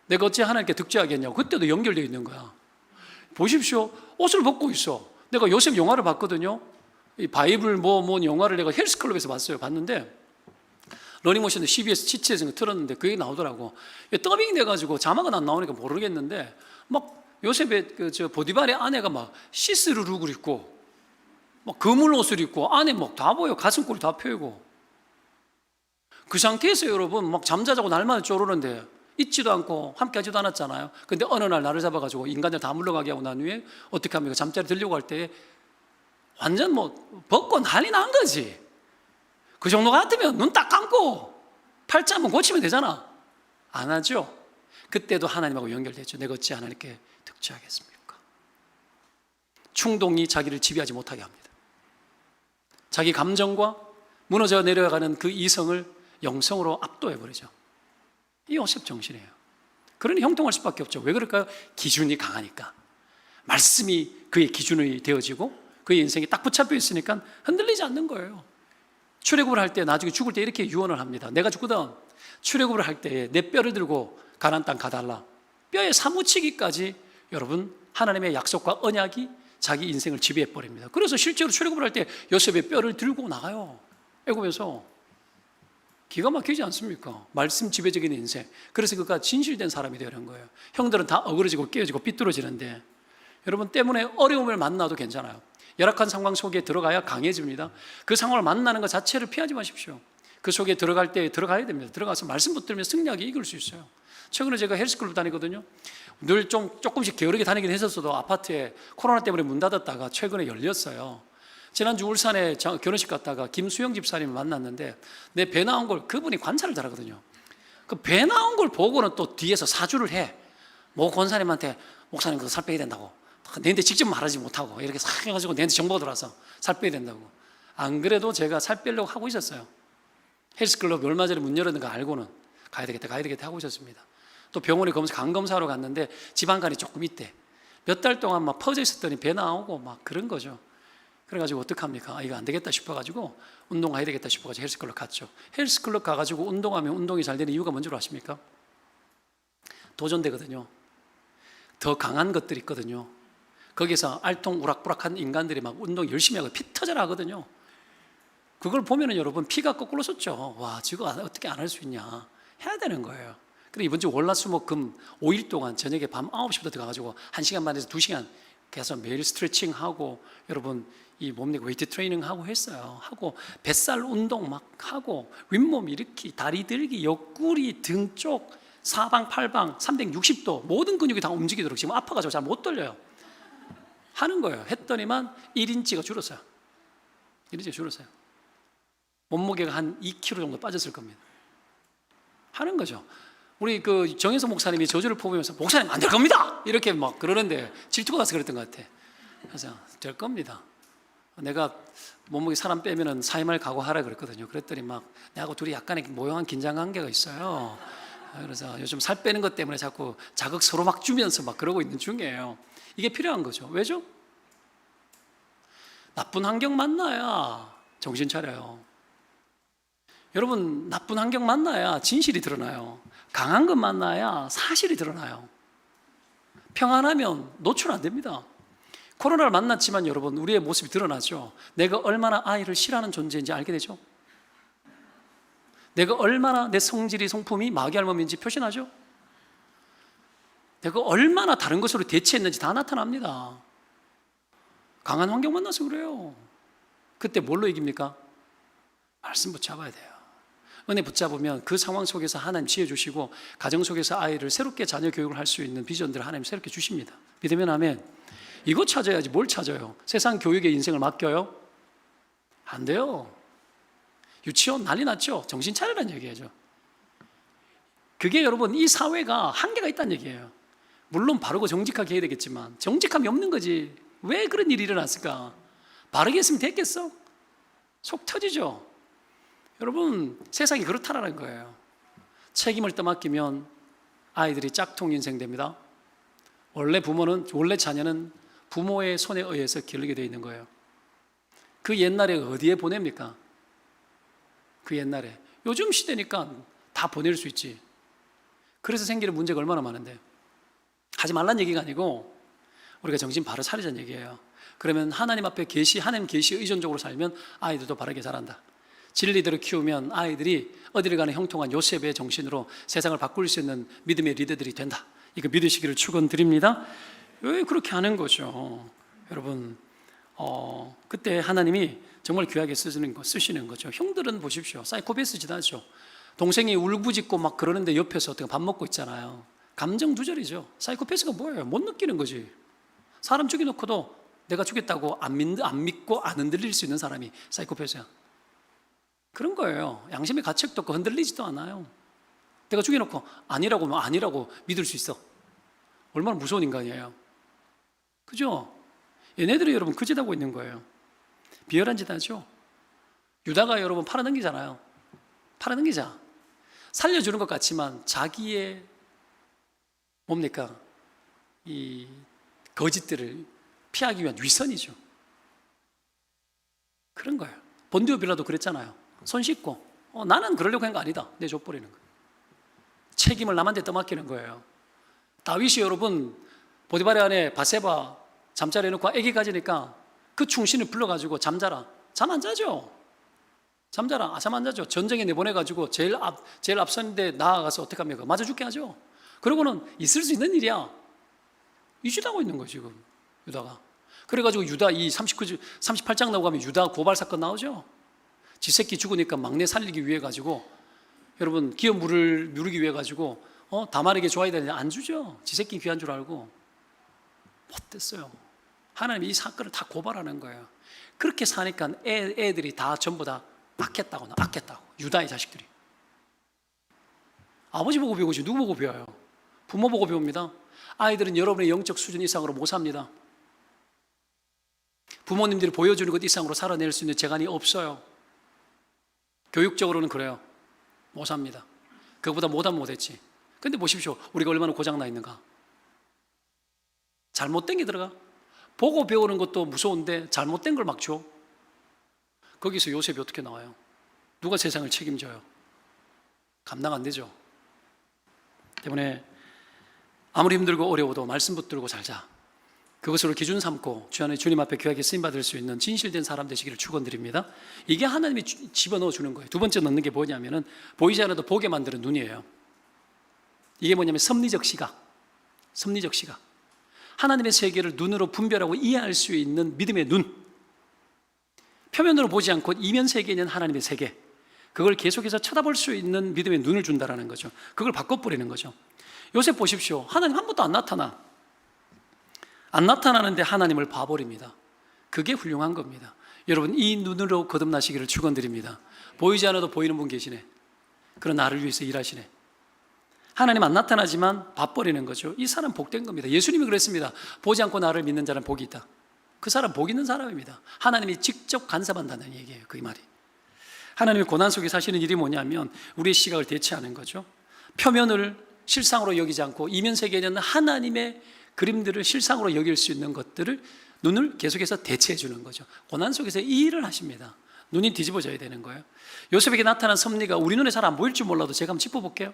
내가 어찌 하나님께 득죄하겠냐고. 그때도 연결되어 있는 거야. 보십시오. 옷을 벗고 있어. 내가 요셉 영화를 봤거든요. 이 바이블 뭐 영화를 내가 헬스클럽에서 봤는데 러닝머신도 CBS 치치에서 틀었는데 그게 나오더라고. 더빙이 돼가지고 자막은 안 나오니까 모르겠는데 막 요셉의 보디발의 아내가 막 시스루 룩을 입고 막 그물 옷을 입고 안에 막 다 보여. 가슴골 다 펴고 그 상태에서 여러분 막 잠자자고 날마다 쪼르는데 있지도 않고 함께 하지도 않았잖아요. 근데 어느 날 나를 잡아가지고 인간들 다 물러가게 하고 난 후에 어떻게 합니까? 잠자리 들려고 할 때 완전 뭐 벗고 난리 난 거지. 그 정도 같으면 눈 딱 감고 팔자 한번 고치면 되잖아. 안 하죠. 그때도 하나님하고 연결됐죠. 내가 어찌 하나님께 득죄하겠습니까? 충동이 자기를 지배하지 못하게 합니다. 자기 감정과 무너져 내려가는 그 이성을 영성으로 압도해버리죠. 이 요셉 정신이에요. 그러니 형통할 수밖에 없죠. 왜 그럴까요? 기준이 강하니까. 말씀이 그의 기준이 되어지고 그의 인생이 딱 붙잡혀 있으니까 흔들리지 않는 거예요. 출애굽을 할 때 나중에 죽을 때 이렇게 유언을 합니다. 내가 죽거든 출애굽을 할 때 내 뼈를 들고 가나안 땅 가달라. 뼈에 사무치기까지 여러분 하나님의 약속과 언약이 자기 인생을 지배해 버립니다. 그래서 실제로 출애굽을 할 때 요셉의 뼈를 들고 나가요. 애굽에서. 기가 막히지 않습니까? 말씀 지배적인 인생. 그래서 그가 진실된 사람이 되는 거예요. 형들은 다 어그러지고 깨어지고 삐뚤어지는데 여러분 때문에 어려움을 만나도 괜찮아요. 열악한 상황 속에 들어가야 강해집니다. 그 상황을 만나는 것 자체를 피하지 마십시오. 그 속에 들어갈 때 들어가야 됩니다. 들어가서 말씀 붙들면 승리하게 이길 수 있어요. 최근에 제가 헬스클럽 다니거든요. 늘 조금씩 게으르게 다니긴 했었어도 아파트에 코로나 때문에 문 닫았다가 최근에 열렸어요. 지난주 울산에 결혼식 갔다가 김수영 집사님을 만났는데 내 배 나온 걸 그분이 관찰을 잘하거든요. 그 배 나온 걸 보고는 또 뒤에서 사주를 해. 모 권사님한테 목사님 그거 살 빼야 된다고. 내한테 직접 말하지 못하고 이렇게 싹 해가지고 내한테 정보가 들어와서 살 빼야 된다고. 안 그래도 제가 살 빼려고 하고 있었어요. 헬스클럽 얼마 전에 문 열었는 거 알고는 가야 되겠다 하고 있었습니다. 또 병원에 간 검사하러 갔는데 지방간이 조금 있대. 몇 달 동안 막 퍼져 있었더니 배 나오고 막 그런 거죠. 그래가지고 어떡합니까? 이거 안 되겠다 싶어가지고 운동 가야 되겠다 싶어가지고 헬스클럽 갔죠. 헬스클럽 가가지고 운동하면 운동이 잘 되는 이유가 뭔지 아십니까? 도전되거든요. 더 강한 것들이 있거든요. 거기서 알통우락부락한 인간들이 막 운동 열심히 하고 피 터져라 하거든요. 그걸 보면은 여러분 피가 거꾸로 솟죠. 와, 저거 어떻게 안 할 수 있냐. 해야 되는 거예요. 그래 이번 주 월화수목금 5일 동안 저녁에 밤 9시부터 들어가가지고 1시간 반에서 2시간 계속 매일 스트레칭 하고 여러분 이 몸 웨이트 트레이닝 하고 했어요. 하고 뱃살 운동 막 하고 윗몸 일으키, 다리 들기, 옆구리, 등 쪽, 사방, 팔방 360도 모든 근육이 다 움직이도록 지금 아파가지고 잘 못 돌려요. 하는 거예요. 했더니만 1인치가 줄었어요. 1인치가 줄었어요. 몸무게가 한 2kg 정도 빠졌을 겁니다. 하는 거죠. 우리 그 정혜성 목사님이 저주를 뽑으면서 목사님 안 될 겁니다! 이렇게 막 그러는데 질투가 나서 그랬던 것 같아. 그래서 될 겁니다. 내가 몸무게 사람 빼면은 사임할 각오하라 그랬거든요. 그랬더니 막 내하고 둘이 약간의 모형한 긴장 관계가 있어요. 그래서 요즘 살 빼는 것 때문에 자꾸 자극 서로 막 주면서 막 그러고 있는 중이에요. 이게 필요한 거죠. 왜죠? 나쁜 환경 만나야 정신 차려요. 여러분 나쁜 환경 만나야 진실이 드러나요. 강한 것 만나야 사실이 드러나요. 평안하면 노출 안 됩니다. 코로나를 만났지만 여러분 우리의 모습이 드러나죠. 내가 얼마나 아이를 싫어하는 존재인지 알게 되죠. 내가 얼마나 내 성질이 성품이 마귀알몸인지 표시나죠. 내가 얼마나 다른 것으로 대체했는지 다 나타납니다. 강한 환경 만나서 그래요. 그때 뭘로 이깁니까? 말씀 붙잡아야 돼요. 은혜 붙잡으면 그 상황 속에서 하나님 지혜 주시고 가정 속에서 아이를 새롭게 자녀 교육을 할 수 있는 비전들을 하나님 새롭게 주십니다. 믿으면 아멘. 이거 찾아야지 뭘 찾아요? 세상 교육에 인생을 맡겨요? 안 돼요. 유치원 난리 났죠? 정신 차리라는 얘기죠. 그게 여러분 이 사회가 한계가 있다는 얘기예요. 물론 바르고 정직하게 해야 되겠지만 정직함이 없는 거지. 왜 그런 일이 일어났을까? 바르게 했으면 됐겠어? 속 터지죠? 여러분 세상이 그렇다라는 거예요. 책임을 떠맡기면 아이들이 짝퉁 인생 됩니다. 원래 자녀는 부모의 손에 의해서 기르게 되어 있는 거예요. 그 옛날에 어디에 보냅니까? 그 옛날에. 요즘 시대니까 다 보낼 수 있지. 그래서 생기는 문제가 얼마나 많은데. 하지 말란 얘기가 아니고 우리가 정신 바로 차리자는 얘기예요. 그러면 하나님 앞에 하나님 계시에 의존적으로 살면 아이들도 바르게 자란다. 진리대로 키우면 아이들이 어디를 가는 형통한 요셉의 정신으로 세상을 바꿀 수 있는 믿음의 리더들이 된다. 이거 믿으시기를 축원드립니다. 왜 그렇게 하는 거죠? 여러분 그때 하나님이 정말 귀하게 쓰시는 거죠. 형들은 보십시오. 사이코패스 지나죠. 동생이 울부짖고 막 그러는데 옆에서 어떻게 밥 먹고 있잖아요. 감정 조절이죠. 사이코패스가 뭐예요? 못 느끼는 거지. 사람 죽여놓고도 내가 죽였다고 안 믿고 안 흔들릴 수 있는 사람이 사이코패스야. 그런 거예요. 양심의 가책도 없고 흔들리지도 않아요. 내가 죽여놓고 아니라고 하면 아니라고 믿을 수 있어. 얼마나 무서운 인간이에요. 그죠? 얘네들이 여러분 그 짓 하고 있는 거예요. 비열한 짓 하죠. 유다가 여러분 팔아넘기잖아요. 팔아넘기자. 살려주는 것 같지만 자기의 뭡니까? 이 거짓들을 피하기 위한 위선이죠. 그런 거예요. 본디오 빌라도 그랬잖아요. 손 씻고 나는 그러려고 한 거 아니다. 내줘버리는 거예요. 책임을 남한테 떠맡기는 거예요. 다윗이 여러분 보디발의 아내 바세바 잠자리 해놓고 아기 가지니까 그 충신을 불러가지고 잠자라. 잠 안 자죠. 잠자라. 잠 안 자죠. 전쟁에 내보내가지고 제일 앞선데 나아가서 어떻게 합니까? 맞아 죽게 하죠. 그러고는 있을 수 있는 일이야. 이짓하고 있는 거예요 지금 유다가. 그래가지고 유다 이 38장 나오고 가면 유다 고발 사건 나오죠. 지 새끼 죽으니까 막내 살리기 위해 가지고, 여러분 기업 물을 누르기 위해 가지고 다말에게 줘야 되는데 안 주죠. 지 새끼 귀한 줄 알고. 못됐어요. 하나님이 이 사건을 다 고발하는 거예요. 그렇게 사니까 애들이 다 전부 다 악했다고. 유다의 자식들이. 아버지 보고 배우지 누구 보고 배워요? 부모 보고 배웁니다. 아이들은 여러분의 영적 수준 이상으로 못 삽니다. 부모님들이 보여주는 것 이상으로 살아낼 수 있는 재간이 없어요. 교육적으로는 그래요. 못 삽니다. 그거보다 못하면 못했지. 근데 보십시오. 우리가 얼마나 고장나 있는가. 잘못된 게 들어가. 보고 배우는 것도 무서운데 잘못된 걸 막 줘. 거기서 요셉이 어떻게 나와요? 누가 세상을 책임져요? 감당 안 되죠. 때문에 아무리 힘들고 어려워도 말씀 붙들고 살자. 그것으로 기준 삼고 주 안에 주님 앞에 귀하게 쓰임받을 수 있는 진실된 사람 되시기를 축원드립니다. 이게 하나님이 집어넣어 주는 거예요. 두 번째 넣는 게 뭐냐면은 보이지 않아도 보게 만드는 눈이에요. 이게 뭐냐면 섭리적 시각. 하나님의 세계를 눈으로 분별하고 이해할 수 있는 믿음의 눈. 표면으로 보지 않고 이면 세계에 있는 하나님의 세계. 그걸 계속해서 쳐다볼 수 있는 믿음의 눈을 준다라는 거죠. 그걸 바꿔버리는 거죠. 요셉 보십시오. 하나님 한 번도 안 나타나는데 하나님을 봐버립니다. 그게 훌륭한 겁니다. 여러분 이 눈으로 거듭나시기를 축원드립니다. 보이지 않아도 보이는 분 계시네. 그런 나를 위해서 일하시네. 하나님 안 나타나지만 봐버리는 거죠. 이 사람 복된 겁니다. 예수님이 그랬습니다. 보지 않고 나를 믿는 자는 복이 있다. 그 사람 복 있는 사람입니다. 하나님이 직접 간섭한다는 얘기예요. 그 말이. 하나님의 고난 속에 사시는 일이 뭐냐면 우리의 시각을 대체하는 거죠. 표면을 실상으로 여기지 않고 이면 세계에 있는 하나님의 그림들을 실상으로 여길 수 있는 것들을 눈을 계속해서 대체해 주는 거죠. 고난 속에서 이 일을 하십니다. 눈이 뒤집어져야 되는 거예요. 요셉에게 나타난 섭리가 우리 눈에 잘 안 보일 줄 몰라도 제가 한번 짚어볼게요.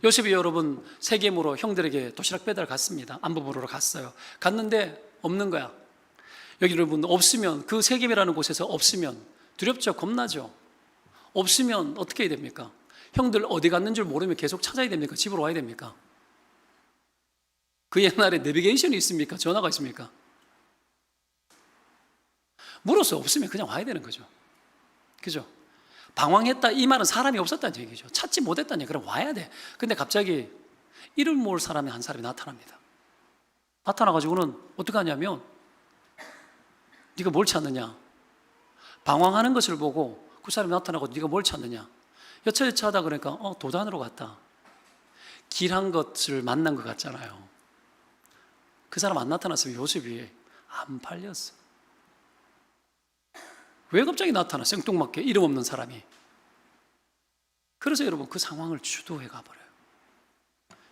요셉이 여러분 세겜으로 형들에게 도시락 배달 갔습니다. 안부부로 갔어요. 갔는데 없는 거야. 여기 여러분 없으면 그 세겜이라는 곳에서 없으면 두렵죠. 겁나죠. 없으면 어떻게 해야 됩니까? 형들 어디 갔는 줄 모르면 계속 찾아야 됩니까? 집으로 와야 됩니까? 그 옛날에 내비게이션이 있습니까? 전화가 있습니까? 물어서 없으면 그냥 와야 되는 거죠. 그죠? 방황했다 이 말은 사람이 없었다는 얘기죠. 찾지 못했다는 얘기. 그럼 와야 돼. 근데 갑자기 이름 모을 사람이 한 사람이 나타납니다. 나타나가지고는 어떻게 하냐면 네가 뭘 찾느냐? 방황하는 것을 보고 그 사람이 나타나고 네가 뭘 찾느냐? 여차여차 하다 그러니까 도단으로 갔다. 길한 것을 만난 것 같잖아요. 그 사람 안 나타났으면 요셉이 안 팔렸어. 왜 갑자기 나타나? 생뚱맞게 이름 없는 사람이. 그래서 여러분 그 상황을 주도해 가버려요.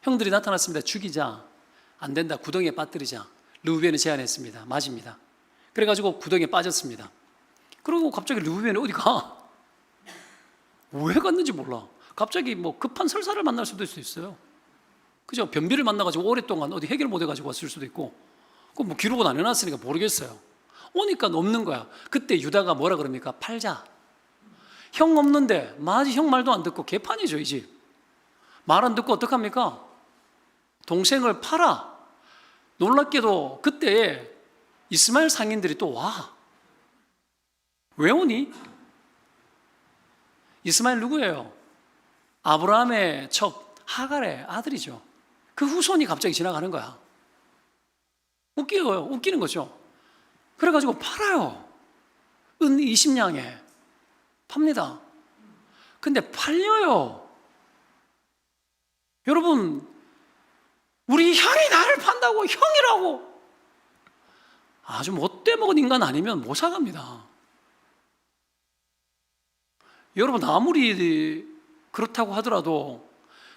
형들이 나타났습니다. 죽이자. 안 된다. 구덩이에 빠뜨리자. 르우벤이 제안했습니다. 맞습니다. 그래가지고 구덩이에 빠졌습니다. 그리고 갑자기 르우벤이 어디 가? 왜 갔는지 몰라. 갑자기 뭐 급한 설사를 만날 수도 있어요. 그죠? 변비를 만나가지고 오랫동안 어디 해결 못 해가지고 왔을 수도 있고, 그 뭐 기록은 안 해놨으니까 모르겠어요. 오니까 없는 거야. 그때 유다가 뭐라 그럽니까? 팔자. 형 없는데, 형 말도 안 듣고 개판이죠, 이 집. 말 안 듣고 어떡합니까? 동생을 팔아. 놀랍게도 그때 이스마엘 상인들이 또 와. 왜 오니? 이스마엘 누구예요? 아브라함의 척 하갈의 아들이죠. 그 후손이 갑자기 지나가는 거야. 웃기는 거죠. 그래가지고 팔아요. 은 20냥에 팝니다. 근데 팔려요. 여러분, 우리 형이 나를 판다고, 형이라고. 아주 못돼 먹은 인간 아니면 못 사갑니다. 여러분, 아무리 그렇다고 하더라도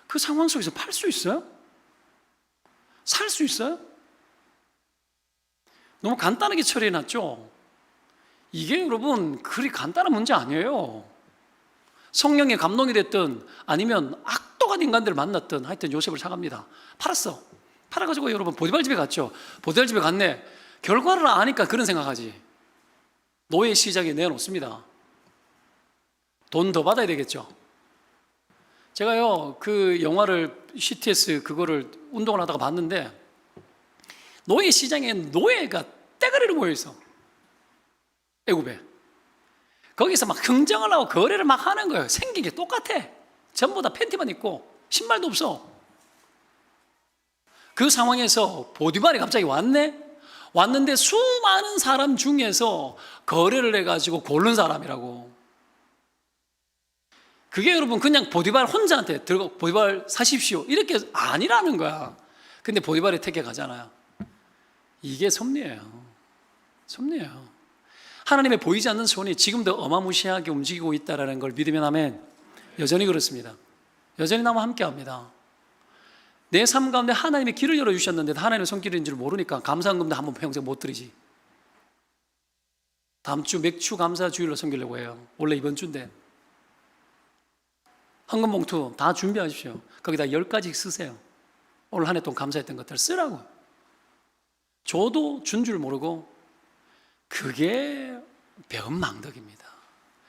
그 상황 속에서 팔 수 있어요? 살 수 있어요? 너무 간단하게 처리해놨죠? 이게 여러분 그리 간단한 문제 아니에요. 성령의 감동이 됐든 아니면 악독한 인간들을 만났든 하여튼 요셉을 사갑니다. 팔았어. 팔아가지고 여러분 보디발 집에 갔죠. 보디발 집에 갔네. 결과를 아니까 그런 생각하지. 노예 시장에 내놓습니다. 돈 더 받아야 되겠죠. 제가요 그 영화를 CTS 그거를 운동을 하다가 봤는데 노예 시장에 노예가 떼거리로 모여 있어. 애굽에. 거기서 막 흥정을 하고 거래를 막 하는 거예요. 생긴 게 똑같아. 전부 다 팬티만 입고 신발도 없어. 그 상황에서 보디발이 갑자기 왔는데 수많은 사람 중에서 거래를 해가지고 고른 사람이라고. 그게 여러분 그냥 보디발 혼자한테 들고 보디발 사십시오 이렇게 아니라는 거야. 근데 보디발이 택해 가잖아요. 이게 섭리예요. 섭리예요. 하나님의 보이지 않는 손이 지금도 어마무시하게 움직이고 있다는 걸 믿으면 아멘. 여전히 그렇습니다. 여전히 나와 함께합니다. 내 삶 가운데 하나님의 길을 열어주셨는데 하나님의 손길인 줄 모르니까 감사한 금도 한번 평생 못 드리지. 다음 주 맥주 감사 주일로 섬기려고 해요. 원래 이번 주인데. 헌금 봉투 다 준비하십시오. 거기다 10가지 쓰세요. 올 한 해 동안 감사했던 것들 쓰라고. 저도 준 줄 모르고 그게 배은망덕입니다.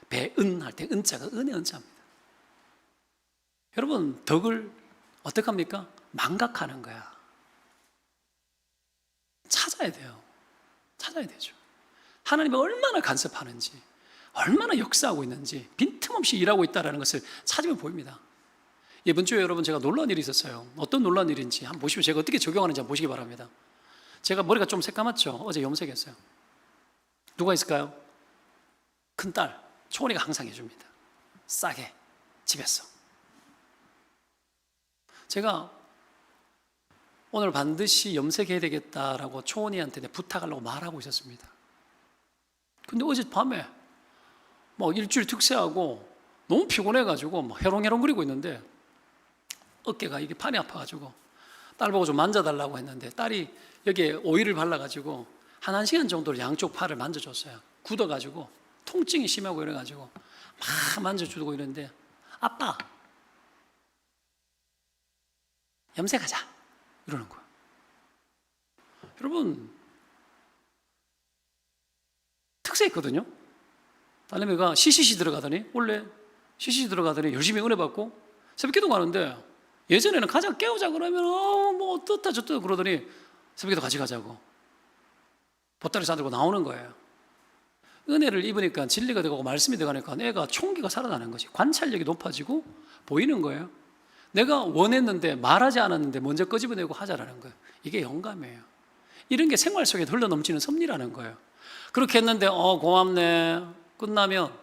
배은 할 때 은자가 은의 은자입니다. 여러분 덕을 어떻게 합니까? 망각하는 거야. 찾아야 돼요. 찾아야 되죠. 하나님이 얼마나 간섭하는지, 얼마나 역사하고 있는지, 빈틈없이 일하고 있다는 것을 찾으면 보입니다. 이번 주에 여러분 제가 놀라운 일이 있었어요. 어떤 놀라운 일인지 한번 보시고 제가 어떻게 적용하는지 한번 보시기 바랍니다. 제가 머리가 좀 새까맣죠? 어제 염색했어요. 누가 있을까요? 큰딸 초원이가 항상 해줍니다. 싸게 집에서. 제가 오늘 반드시 염색해야 되겠다라고 초원이한테 부탁하려고 말하고 있었습니다. 근데 어젯밤에 뭐 일주일 특세하고 너무 피곤해가지고 막 해롱해롱거리고 있는데 어깨가 이게 판이 아파가지고 딸 보고 좀 만져달라고 했는데 딸이 여기에 오일을 발라가지고 한 1시간 정도를 양쪽 팔을 만져줬어요. 굳어가지고 통증이 심하고 이래가지고 막 만져주고 이러는데 아빠 염색하자 이러는 거예요. 여러분 특세했거든요. 딸내미가 CCC 들어가더니 원래 CCC 들어가더니 열심히 은혜 받고 새벽기도 가는데 예전에는 가자 깨우자 그러면 뭐 어떻다 저떻다 그러더니 새벽기도 같이 가자고 보따리 싸들고 나오는 거예요. 은혜를 입으니까 진리가 되고 말씀이 되가니까 애가 총기가 살아나는 것이 관찰력이 높아지고 보이는 거예요. 내가 원했는데 말하지 않았는데 먼저 끄집어내고 하자라는 거예요. 이게 영감이에요. 이런 게 생활 속에 흘러넘치는 섭리라는 거예요. 그렇게 했는데 고맙네 끝나면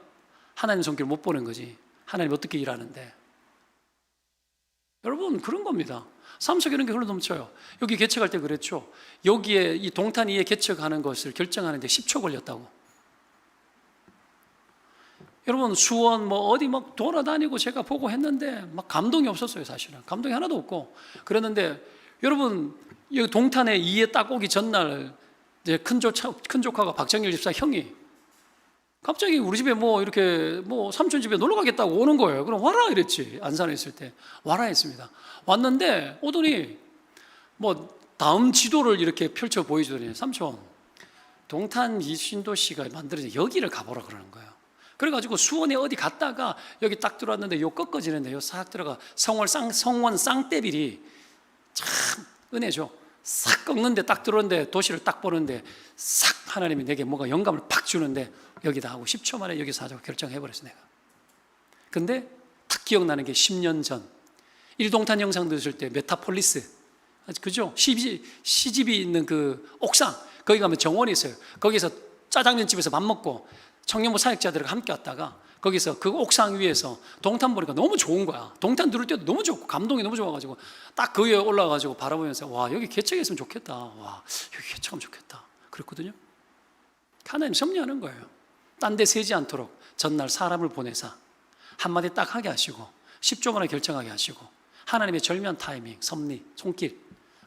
하나님 손길 못 보는 거지. 하나님 어떻게 일하는데. 여러분 그런 겁니다. 삶 속에 이런 게 흘러넘쳐요. 여기 개척할 때 그랬죠. 여기에 이 동탄 위에 개척하는 것을 결정하는데 10초 걸렸다고. 여러분 수원 뭐 어디 막 돌아다니고 제가 보고 했는데 막 감동이 없었어요. 사실은 감동이 하나도 없고 그랬는데 여러분 여기 동탄에 이에 딱 오기 전날 이제 큰 조카가 박정일 집사 형이 갑자기 우리 집에 뭐 이렇게 뭐 삼촌 집에 놀러 가겠다고 오는 거예요. 그럼 와라 이랬지. 안산에 있을 때 와라 했습니다. 왔는데 오더니 뭐 다음 지도를 이렇게 펼쳐 보여주더니 삼촌 동탄 이신도시가 만들어진 여기를 가보라 그러는 거예요. 그래가지고 수원에 어디 갔다가 여기 딱 들어왔는데 요 꺾어지는데 요 싹 들어가 성원 쌍떼빌이 참 은혜죠. 싹 꺾는데 딱 들어오는데 도시를 딱 보는데 싹 하나님이 내게 뭔가 영감을 팍 주는데 여기다 하고 10초 만에 여기서 하자고 결정해버렸어 내가. 근데 딱 기억나는 게 10년 전 일동탄 영상 들으실 때 메타폴리스 그죠? 시집이 있는 그 옥상 거기 가면 정원이 있어요. 거기서 짜장면집에서 밥 먹고 청년부 사역자들과 함께 왔다가 거기서 그 옥상 위에서 동탄 보니까 너무 좋은 거야. 동탄 들을 때도 너무 좋고 감동이 너무 좋아가지고 딱 그 위에 올라가가지고 바라보면서 와 여기 개척했으면 좋겠다. 와 여기 개척하면 좋겠다. 그랬거든요. 하나님 섭리하는 거예요. 딴 데 세지 않도록 전날 사람을 보내사 한마디 딱 하게 하시고 10조 만에 결정하게 하시고 하나님의 절묘한 타이밍, 섭리, 손길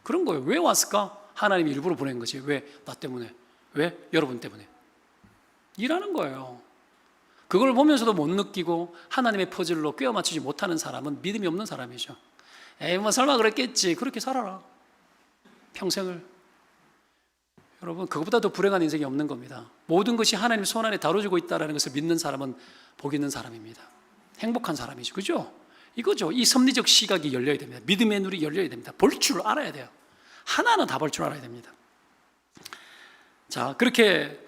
그런 거예요. 왜 왔을까? 하나님이 일부러 보낸 거지. 왜? 나 때문에. 왜? 여러분 때문에. 일하는 거예요. 그걸 보면서도 못 느끼고 하나님의 퍼즐로 꿰어 맞추지 못하는 사람은 믿음이 없는 사람이죠. 에이 뭐 설마 그랬겠지. 그렇게 살아라 평생을. 여러분 그것보다 더 불행한 인생이 없는 겁니다. 모든 것이 하나님 손 안에 다뤄지고 있다는 것을 믿는 사람은 복 있는 사람입니다. 행복한 사람이죠. 그죠? 이거죠. 이 섭리적 시각이 열려야 됩니다. 믿음의 눈이 열려야 됩니다. 볼 줄 알아야 돼요. 하나하나 다 볼 줄 알아야 됩니다. 자, 그렇게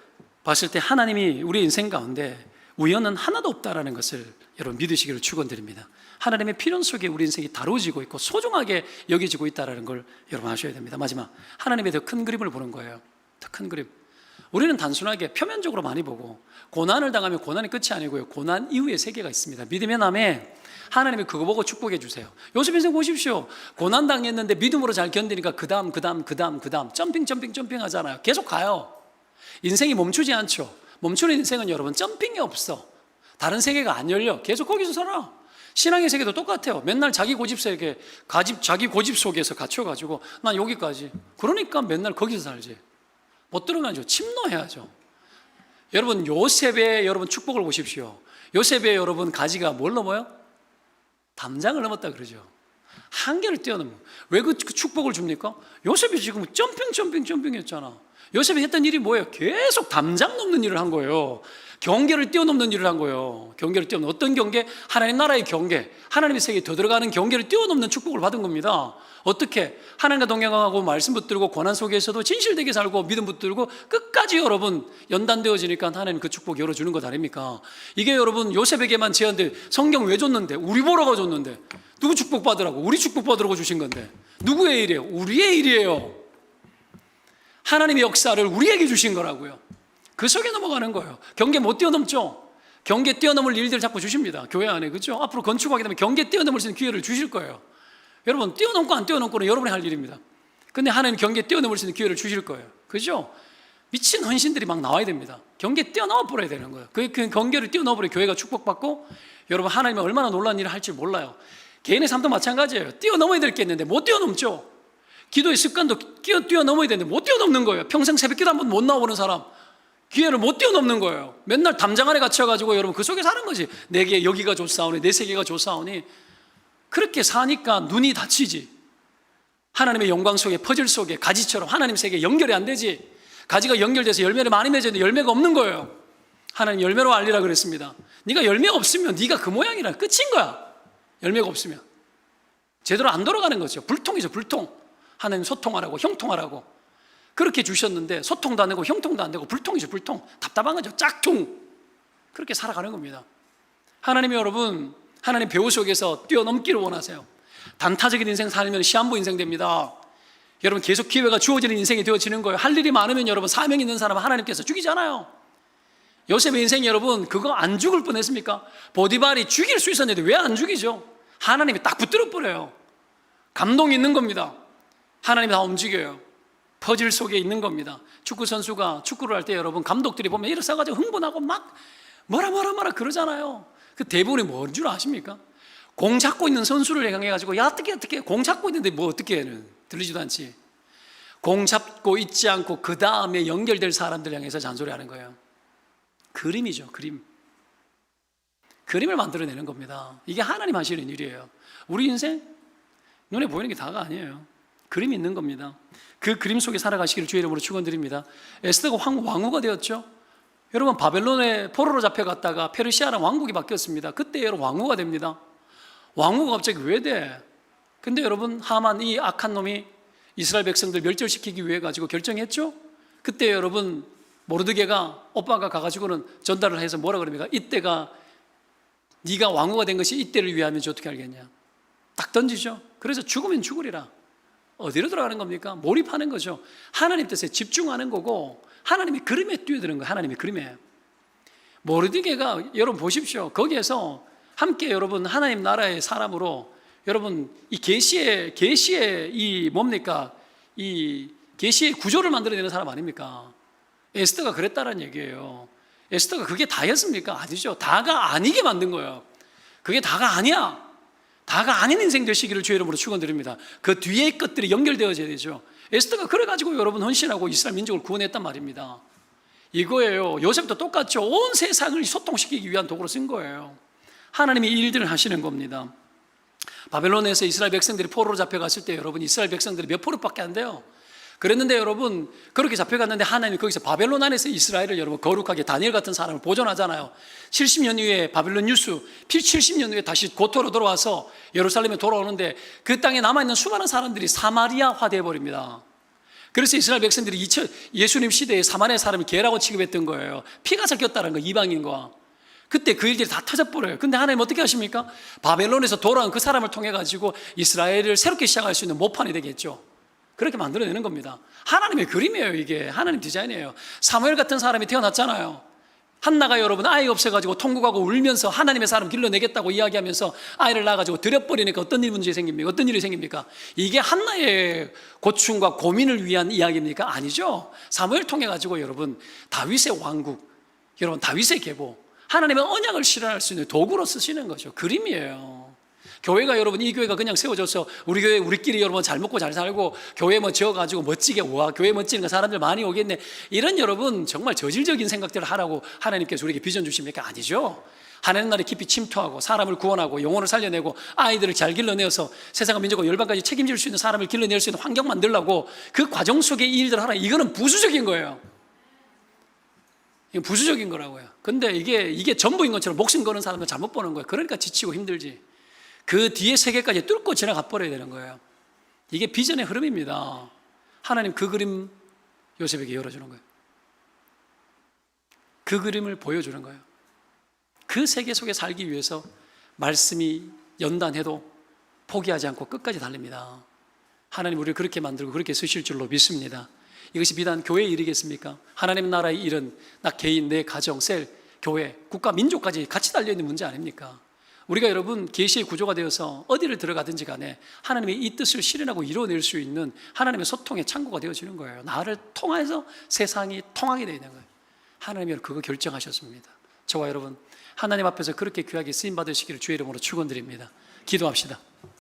봤을 때 하나님이 우리 인생 가운데 우연은 하나도 없다라는 것을 여러분 믿으시기를 축원드립니다. 하나님의 필연 속에 우리 인생이 다뤄지고 있고 소중하게 여겨지고 있다는 걸 여러분 아셔야 됩니다. 마지막, 하나님의 더 큰 그림을 보는 거예요. 더 큰 그림. 우리는 단순하게 표면적으로 많이 보고, 고난을 당하면 고난이 끝이 아니고요, 고난 이후의 세계가 있습니다. 믿음의 남에 하나님이 그거 보고 축복해 주세요. 요셉 인생 보십시오. 고난 당했는데 믿음으로 잘 견디니까 그 다음 점핑 하잖아요. 계속 가요. 인생이 멈추지 않죠. 멈추는 인생은 여러분 점핑이 없어. 다른 세계가 안 열려. 계속 거기서 살아. 신앙의 세계도 똑같아요. 맨날 자기 고집 세계, 자기 고집 속에서 갇혀가지고 난 여기까지. 그러니까 맨날 거기서 살지. 못 들어가죠. 침노해야죠. 여러분, 요셉의 여러분 축복을 보십시오. 요셉의 여러분 가지가 뭘 넘어요? 담장을 넘었다 그러죠. 한계를 뛰어넘어. 왜 그 축복을 줍니까? 요셉이 지금 점핑 했잖아. 요셉이 했던 일이 뭐예요? 계속 담장 넘는 일을 한 거예요. 경계를 뛰어넘는 일을 한 거예요. 경계를 뛰어넘는, 어떤 경계? 하나님 나라의 경계, 하나님의 세계에 더 들어가는 경계를 뛰어넘는 축복을 받은 겁니다. 어떻게? 하나님과 동행하고 말씀 붙들고 고난 속에서도 진실되게 살고 믿음 붙들고 끝까지 여러분 연단되어지니까 하나님 그 축복 열어주는 것 아닙니까? 이게 여러분 요셉에게만 제한돼. 성경 왜 줬는데? 우리 보러가 줬는데. 누구 축복 받으라고? 우리 축복 받으라고 주신 건데. 누구의 일이에요? 우리의 일이에요. 하나님의 역사를 우리에게 주신 거라고요. 그 속에 넘어가는 거예요. 경계 못 뛰어넘죠? 경계 뛰어넘을 일들 자꾸 주십니다. 교회 안에. 그렇죠? 앞으로 건축하게 되면 경계 뛰어넘을 수 있는 기회를 주실 거예요. 여러분, 뛰어넘고 안 뛰어넘고는 여러분이 할 일입니다. 근데 하나님 경계 뛰어넘을 수 있는 기회를 주실 거예요. 그죠? 미친 헌신들이 막 나와야 됩니다. 경계 뛰어넘어 버려야 되는 거예요. 그 경계를 뛰어넘어 버려 교회가 축복받고, 여러분 하나님이 얼마나 놀라운 일을 할지 몰라요. 개인의 삶도 마찬가지예요. 뛰어넘어야 될 게 있는데 못 뛰어넘죠. 기도의 습관도 뛰어넘어야 되는데 못 뛰어넘는 거예요. 평생 새벽기도 한 번 못 나와보는 사람, 기회를 못 뛰어넘는 거예요. 맨날 담장 안에 갇혀가지고 여러분 그 속에 사는 거지. 내게 여기가 좋사오니, 내 세계가 좋사오니. 그렇게 사니까 눈이 다치지. 하나님의 영광 속에, 퍼즐 속에 가지처럼 하나님 세계에 연결이 안 되지. 가지가 연결돼서 열매를 많이 맺었는데 열매가 없는 거예요. 하나님 열매로 알리라 그랬습니다. 네가 열매가 없으면 네가 그 모양이라 끝인 거야. 열매가 없으면 제대로 안 돌아가는 거죠. 불통이죠. 불통. 하나님 소통하라고, 형통하라고 그렇게 주셨는데 소통도 안 되고 형통도 안 되고 불통이죠. 불통. 답답한 거죠. 짝퉁. 그렇게 살아가는 겁니다. 하나님이 여러분, 하나님 배후 속에서 뛰어넘기를 원하세요. 단타적인 인생 살면 시한부 인생 됩니다. 여러분, 계속 기회가 주어지는 인생이 되어지는 거예요. 할 일이 많으면 여러분, 사명 있는 사람은 하나님께서 죽이잖아요. 요셉의 인생 여러분, 그거 안 죽을 뻔했습니까? 보디발이 죽일 수 있었는데 왜 안 죽이죠? 하나님이 딱 붙들어 버려요. 감동이 있는 겁니다. 하나님이 다 움직여요. 퍼즐 속에 있는 겁니다. 축구 선수가 축구를 할 때 여러분, 감독들이 보면 일어서가지고 흥분하고 막 뭐라 그러잖아요. 그 대부분이 뭔 줄 아십니까? 공 잡고 있는 선수를 향해가지고 야 어떻게 공 잡고 있는데 뭐 어떻게 해는 들리지도 않지. 공 잡고 있지 않고 그 다음에 연결될 사람들 향해서 잔소리하는 거예요. 그림이죠. 그림을 만들어내는 겁니다. 이게 하나님 하시는 일이에요. 우리 인생 눈에 보이는 게 다가 아니에요. 그림이 있는 겁니다. 그 그림 속에 살아가시기를 주의 이름으로 축원드립니다. 에스더가 왕후가 되었죠. 여러분, 바벨론에 포로로 잡혀갔다가 페르시아랑 왕국이 바뀌었습니다. 그때 여러분 왕후가 됩니다. 왕후가 갑자기 왜 돼? 근데 여러분, 하만 이 악한 놈이 이스라엘 백성들 멸절시키기 위해 가지고 결정했죠. 그때 여러분, 모르드게가 오빠가 가가지고는 전달을 해서 뭐라 그럽니까? 이때가 네가 왕후가 된 것이 이때를 위함인지 어떻게 알겠냐? 딱 던지죠. 그래서 죽으면 죽으리라. 어디로 들어가는 겁니까? 몰입하는 거죠. 하나님 뜻에 집중하는 거고, 하나님의 그림에 뛰어드는 거예요. 하나님의 그림에. 모르드게가 여러분 보십시오. 거기에서 함께 여러분 하나님 나라의 사람으로 여러분 이 계시의 이 뭡니까? 이 계시의 구조를 만들어내는 사람 아닙니까? 에스더가 그랬다는 얘기예요. 에스더가 그게 다였습니까? 아니죠. 다가 아니게 만든 거예요. 그게 다가 아니야. 다가 아닌 인생 되시기를 주의 이름으로 축원드립니다. 그 뒤에 것들이 연결되어져야 되죠. 에스더가 그래가지고 여러분 헌신하고 이스라엘 민족을 구원했단 말입니다. 이거예요. 요셉도 똑같죠. 온 세상을 소통시키기 위한 도구로 쓴 거예요. 하나님이 이 일들을 하시는 겁니다. 바벨론에서 이스라엘 백성들이 포로로 잡혀갔을 때 여러분, 이스라엘 백성들이 몇 프로밖에 안 돼요. 그랬는데 여러분, 그렇게 잡혀갔는데 하나님이 거기서 바벨론 안에서 이스라엘을 여러분 거룩하게 다니엘 같은 사람을 보존하잖아요. 70년 후에 바벨론 유수, 70년 후에 다시 고토로 돌아와서 예루살렘에 돌아오는데 그 땅에 남아있는 수많은 사람들이 사마리아화 되어버립니다. 그래서 이스라엘 백성들이 예수님 시대에 사마리아 사람을 개라고 취급했던 거예요. 피가 섞였다는 거, 이방인과. 그때 그 일들이 다 터져버려요. 근데 하나님 어떻게 하십니까? 바벨론에서 돌아온 그 사람을 통해 가지고 이스라엘을 새롭게 시작할 수 있는 모판이 되겠죠. 그렇게 만들어내는 겁니다. 하나님의 그림이에요. 이게 하나님 디자인이에요. 사무엘 같은 사람이 태어났잖아요. 한나가 여러분 아이가 없어가지고 통곡하고 울면서 하나님의 사람 길러내겠다고 이야기하면서 아이를 낳아가지고 들여버리니까 어떤 일 문제 생깁니까? 어떤 일이 생깁니까? 이게 한나의 고충과 고민을 위한 이야기입니까? 아니죠. 사무엘 통해 가지고 여러분 다윗의 왕국, 여러분 다윗의 계보, 하나님의 언약을 실현할 수 있는 도구로 쓰시는 거죠. 그림이에요. 교회가 여러분 이 교회가 그냥 세워져서 우리 교회 우리끼리 여러분 잘 먹고 잘 살고 교회 뭐 지어가지고 멋지게 와 교회 멋지는 거 사람들 많이 오겠네, 이런 여러분 정말 저질적인 생각들을 하라고 하나님께서 우리에게 비전 주십니까? 아니죠. 하나님 나라에 깊이 침투하고 사람을 구원하고 영혼을 살려내고 아이들을 잘 길러내어서 세상과 민족과 열방까지 책임질 수 있는 사람을 길러낼 수 있는 환경 만들려고 그 과정 속에 이 일들을 하라. 이거는 부수적인 거예요. 이거 부수적인 거라고요. 근데 이게 전부인 것처럼 목숨 거는 사람들 잘못 보는 거예요. 그러니까 지치고 힘들지. 그 뒤에 세계까지 뚫고 지나가 버려야 되는 거예요. 이게 비전의 흐름입니다. 하나님 그 그림 요셉에게 열어주는 거예요. 그 그림을 보여주는 거예요. 그 세계 속에 살기 위해서 말씀이 연단해도 포기하지 않고 끝까지 달립니다. 하나님 우리를 그렇게 만들고 그렇게 쓰실 줄로 믿습니다. 이것이 비단 교회의 일이겠습니까? 하나님 나라의 일은 나 개인, 내 가정, 셀, 교회, 국가, 민족까지 같이 달려있는 문제 아닙니까? 우리가 여러분 계시의 구조가 되어서 어디를 들어가든지 간에 하나님의 이 뜻을 실현하고 이루어낼 수 있는 하나님의 소통의 창구가 되어지는 거예요. 나를 통해서 세상이 통하게 되는 거예요. 하나님이 그거 결정하셨습니다. 저와 여러분 하나님 앞에서 그렇게 귀하게 쓰임받으시기를 주의 이름으로 축원드립니다. 기도합시다.